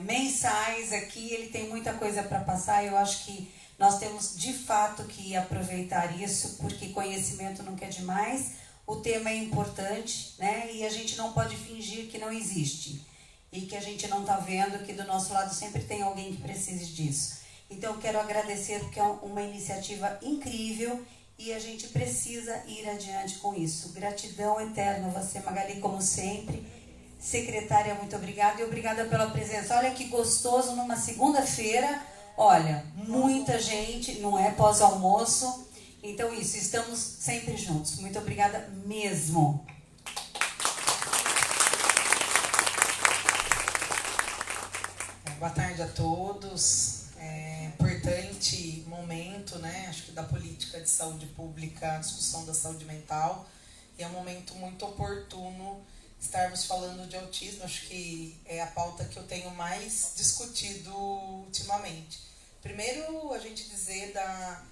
mensais aqui, ele tem muita coisa para passar, eu acho que nós temos de fato que aproveitar isso, porque conhecimento nunca é demais. O tema é importante, né? E a gente não pode fingir que não existe e que a gente não está vendo que do nosso lado sempre tem alguém que precise disso. Então, eu quero agradecer porque é uma iniciativa incrível e a gente precisa ir adiante com isso. Gratidão eterna a você, Magali, como sempre. Secretária, muito obrigada e obrigada pela presença. Olha que gostoso numa segunda-feira. Olha, muita gente, não é pós-almoço. Então, isso, estamos sempre juntos. Muito obrigada mesmo. Boa tarde a todos. Importante momento, né? Acho que da política de saúde pública, a discussão da saúde mental. E é um momento muito oportuno estarmos falando de autismo. Acho que é a pauta que eu tenho mais discutido ultimamente. Primeiro, a gente dizer da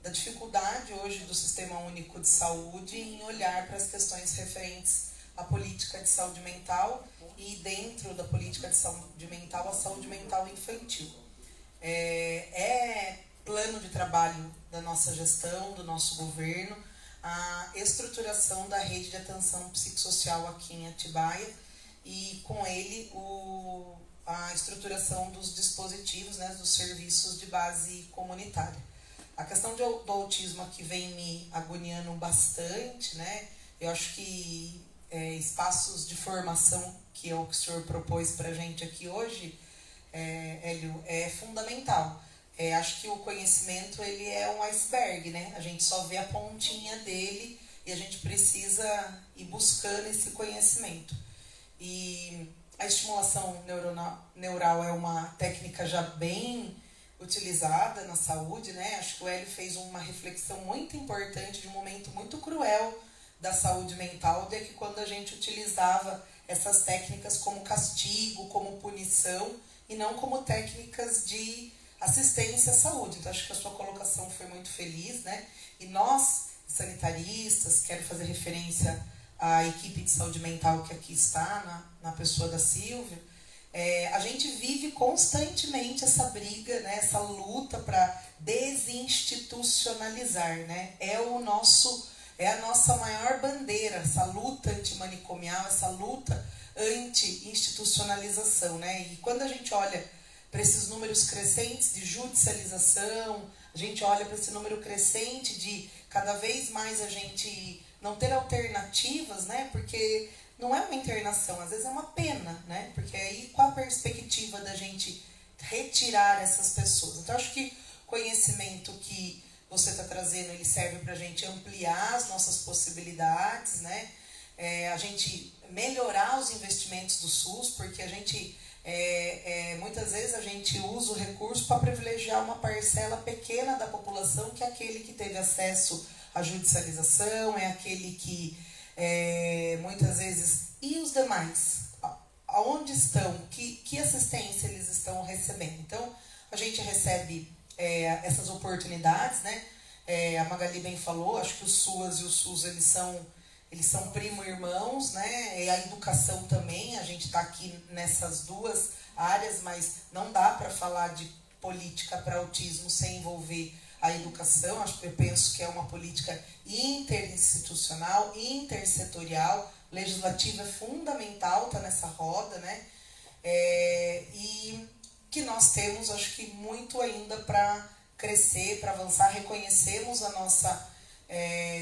dificuldade hoje do Sistema Único de Saúde em olhar para as questões referentes à política de saúde mental e dentro da política de saúde mental, a saúde mental infantil. É plano de trabalho da nossa gestão, do nosso governo, a estruturação da rede de atenção psicossocial aqui em Atibaia e com ele a estruturação dos dispositivos, né, dos serviços de base comunitária. A questão do autismo aqui vem me agoniando bastante, né? Eu acho que espaços de formação, que é o que o senhor propôs para a gente aqui hoje, Hélio, é fundamental. Acho que o conhecimento ele é um iceberg, né? A gente só vê a pontinha dele e a gente precisa ir buscando esse conhecimento. E a estimulação neural é uma técnica já bem utilizada na saúde, né? Acho que o Hélio fez uma reflexão muito importante de um momento muito cruel da saúde mental, de que quando a gente utilizava essas técnicas como castigo, como punição, e não como técnicas de assistência à saúde. Então, acho que a sua colocação foi muito feliz, né? E nós, sanitaristas, quero fazer referência à equipe de saúde mental que aqui está, na pessoa da Silvia, a gente vive constantemente essa briga, né? Essa luta para desinstitucionalizar, né? É a nossa maior bandeira, essa luta antimanicomial, essa luta anti-institucionalização, né? E quando a gente olha para esses números crescentes de judicialização, a gente olha para esse número crescente de cada vez mais a gente não ter alternativas, né? Porque não é uma internação, às vezes é uma pena, né? Porque aí qual a perspectiva da gente retirar essas pessoas? Então, acho que o conhecimento que você está trazendo, ele serve para a gente ampliar as nossas possibilidades, né? A gente melhorar os investimentos do SUS, porque a gente, muitas vezes a gente usa o recurso para privilegiar uma parcela pequena da população, que é aquele que teve acesso à judicialização, é aquele que muitas vezes... E os demais? Aonde estão? Que assistência eles estão recebendo? Então, a gente recebe essas oportunidades, né? A Magali bem falou, acho que o SUAS e o SUS, eles são primo-irmãos, né? E a educação também, a gente está aqui nessas duas áreas, mas não dá para falar de política para autismo sem envolver a educação. Eu penso que é uma política interinstitucional, intersetorial, legislativa é fundamental, está nessa roda, né? E que nós temos, acho que muito ainda para crescer, para avançar. Reconhecemos a nossa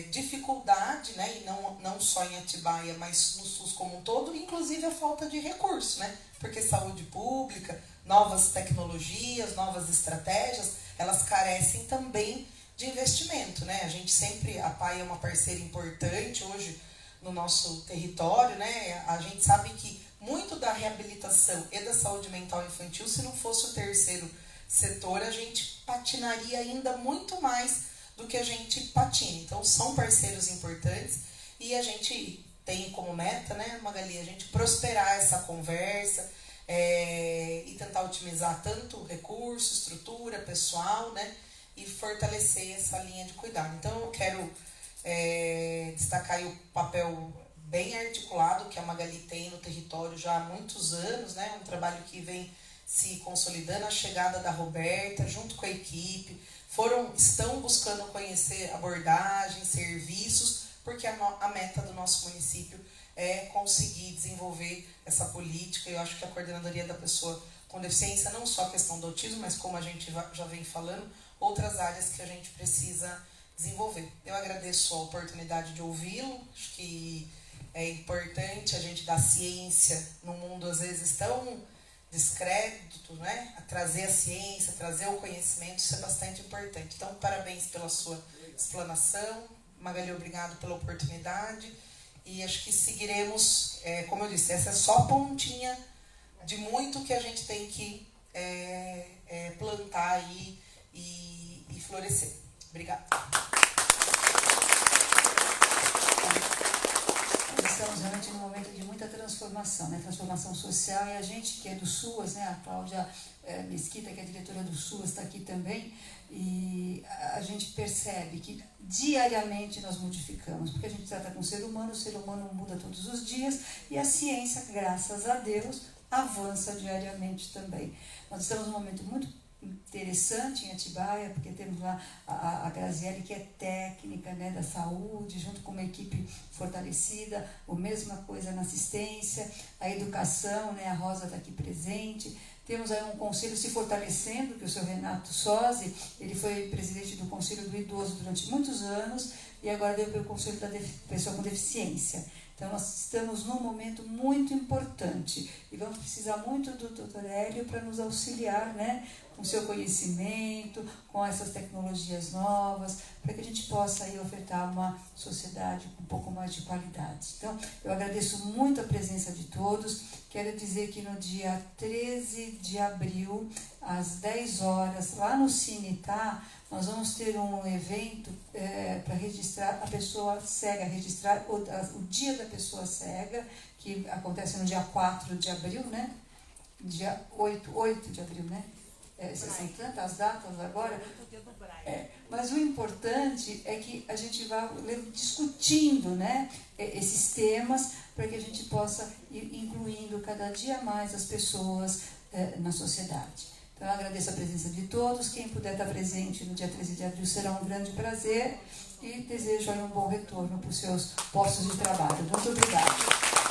dificuldade, né? E não só em Atibaia, mas no SUS como um todo, inclusive a falta de recursos, né? Porque saúde pública, novas tecnologias, novas estratégias, elas carecem também de investimento, né? A gente sempre, a PAI é uma parceira importante hoje no nosso território, né? A gente sabe que muito da reabilitação e da saúde mental infantil, se não fosse o terceiro setor, a gente patinaria ainda muito mais do que a gente patina. Então, são parceiros importantes e a gente tem como meta, né, Magali, a gente prosperar essa conversa e tentar otimizar tanto recurso, estrutura, pessoal, né, e fortalecer essa linha de cuidado. Então, eu quero destacar aí o papel bem articulado que a Magali tem no território já há muitos anos, né, um trabalho que vem se consolidando, a chegada da Roberta, junto com a equipe, estão buscando conhecer abordagens, serviços, porque a meta do nosso município é conseguir desenvolver essa política. Eu acho que a coordenadoria da pessoa com deficiência, não só a questão do autismo, mas como a gente já vem falando, outras áreas que a gente precisa desenvolver. Eu agradeço a oportunidade de ouvi-lo, acho que é importante a gente dar ciência num mundo às vezes tão descrédito, né? A trazer a ciência, trazer o conhecimento, isso é bastante importante. Então, parabéns pela sua explanação. Magali, obrigado pela oportunidade. E acho que seguiremos, como eu disse, essa é só a pontinha de muito que a gente tem que plantar aí e florescer. Obrigada. Estamos realmente num momento de muita transformação, né? Transformação social, e a gente que é do SUAS, né? A Cláudia Mesquita, que é a diretora do SUAS, está aqui também, e a gente percebe que diariamente nós modificamos, porque a gente trata com o ser humano muda todos os dias, e a ciência, graças a Deus, avança diariamente também. Nós estamos num momento muito interessante em Atibaia, porque temos lá a Graziele, que é técnica, né, da saúde, junto com uma equipe fortalecida, a mesma coisa na assistência, a educação, né, a Rosa está aqui presente. Temos aí um conselho se fortalecendo, que o seu Renato Sozzi, ele foi presidente do Conselho do Idoso durante muitos anos e agora veio para o Conselho da Pessoa com Deficiência. Então, nós estamos num momento muito importante e vamos precisar muito do Dr. Hélio para nos auxiliar, né, com seu conhecimento, com essas tecnologias novas, para que a gente possa aí ofertar uma sociedade com um pouco mais de qualidade. Então, eu agradeço muito a presença de todos. Quero dizer que no dia 13 de abril, às 10 horas, lá no Cinetá, nós vamos ter um evento para registrar a pessoa cega, registrar o Dia da Pessoa Cega, que acontece no dia 4 de abril, né? Dia 8 de abril, né? São tantas datas agora. Mas o importante é que a gente vá discutindo, né, esses temas para que a gente possa ir incluindo cada dia mais as pessoas na sociedade. Então, eu agradeço a presença de todos. Quem puder estar presente no dia 13 de abril será um grande prazer e desejo aí um bom retorno para os seus postos de trabalho. Muito obrigada.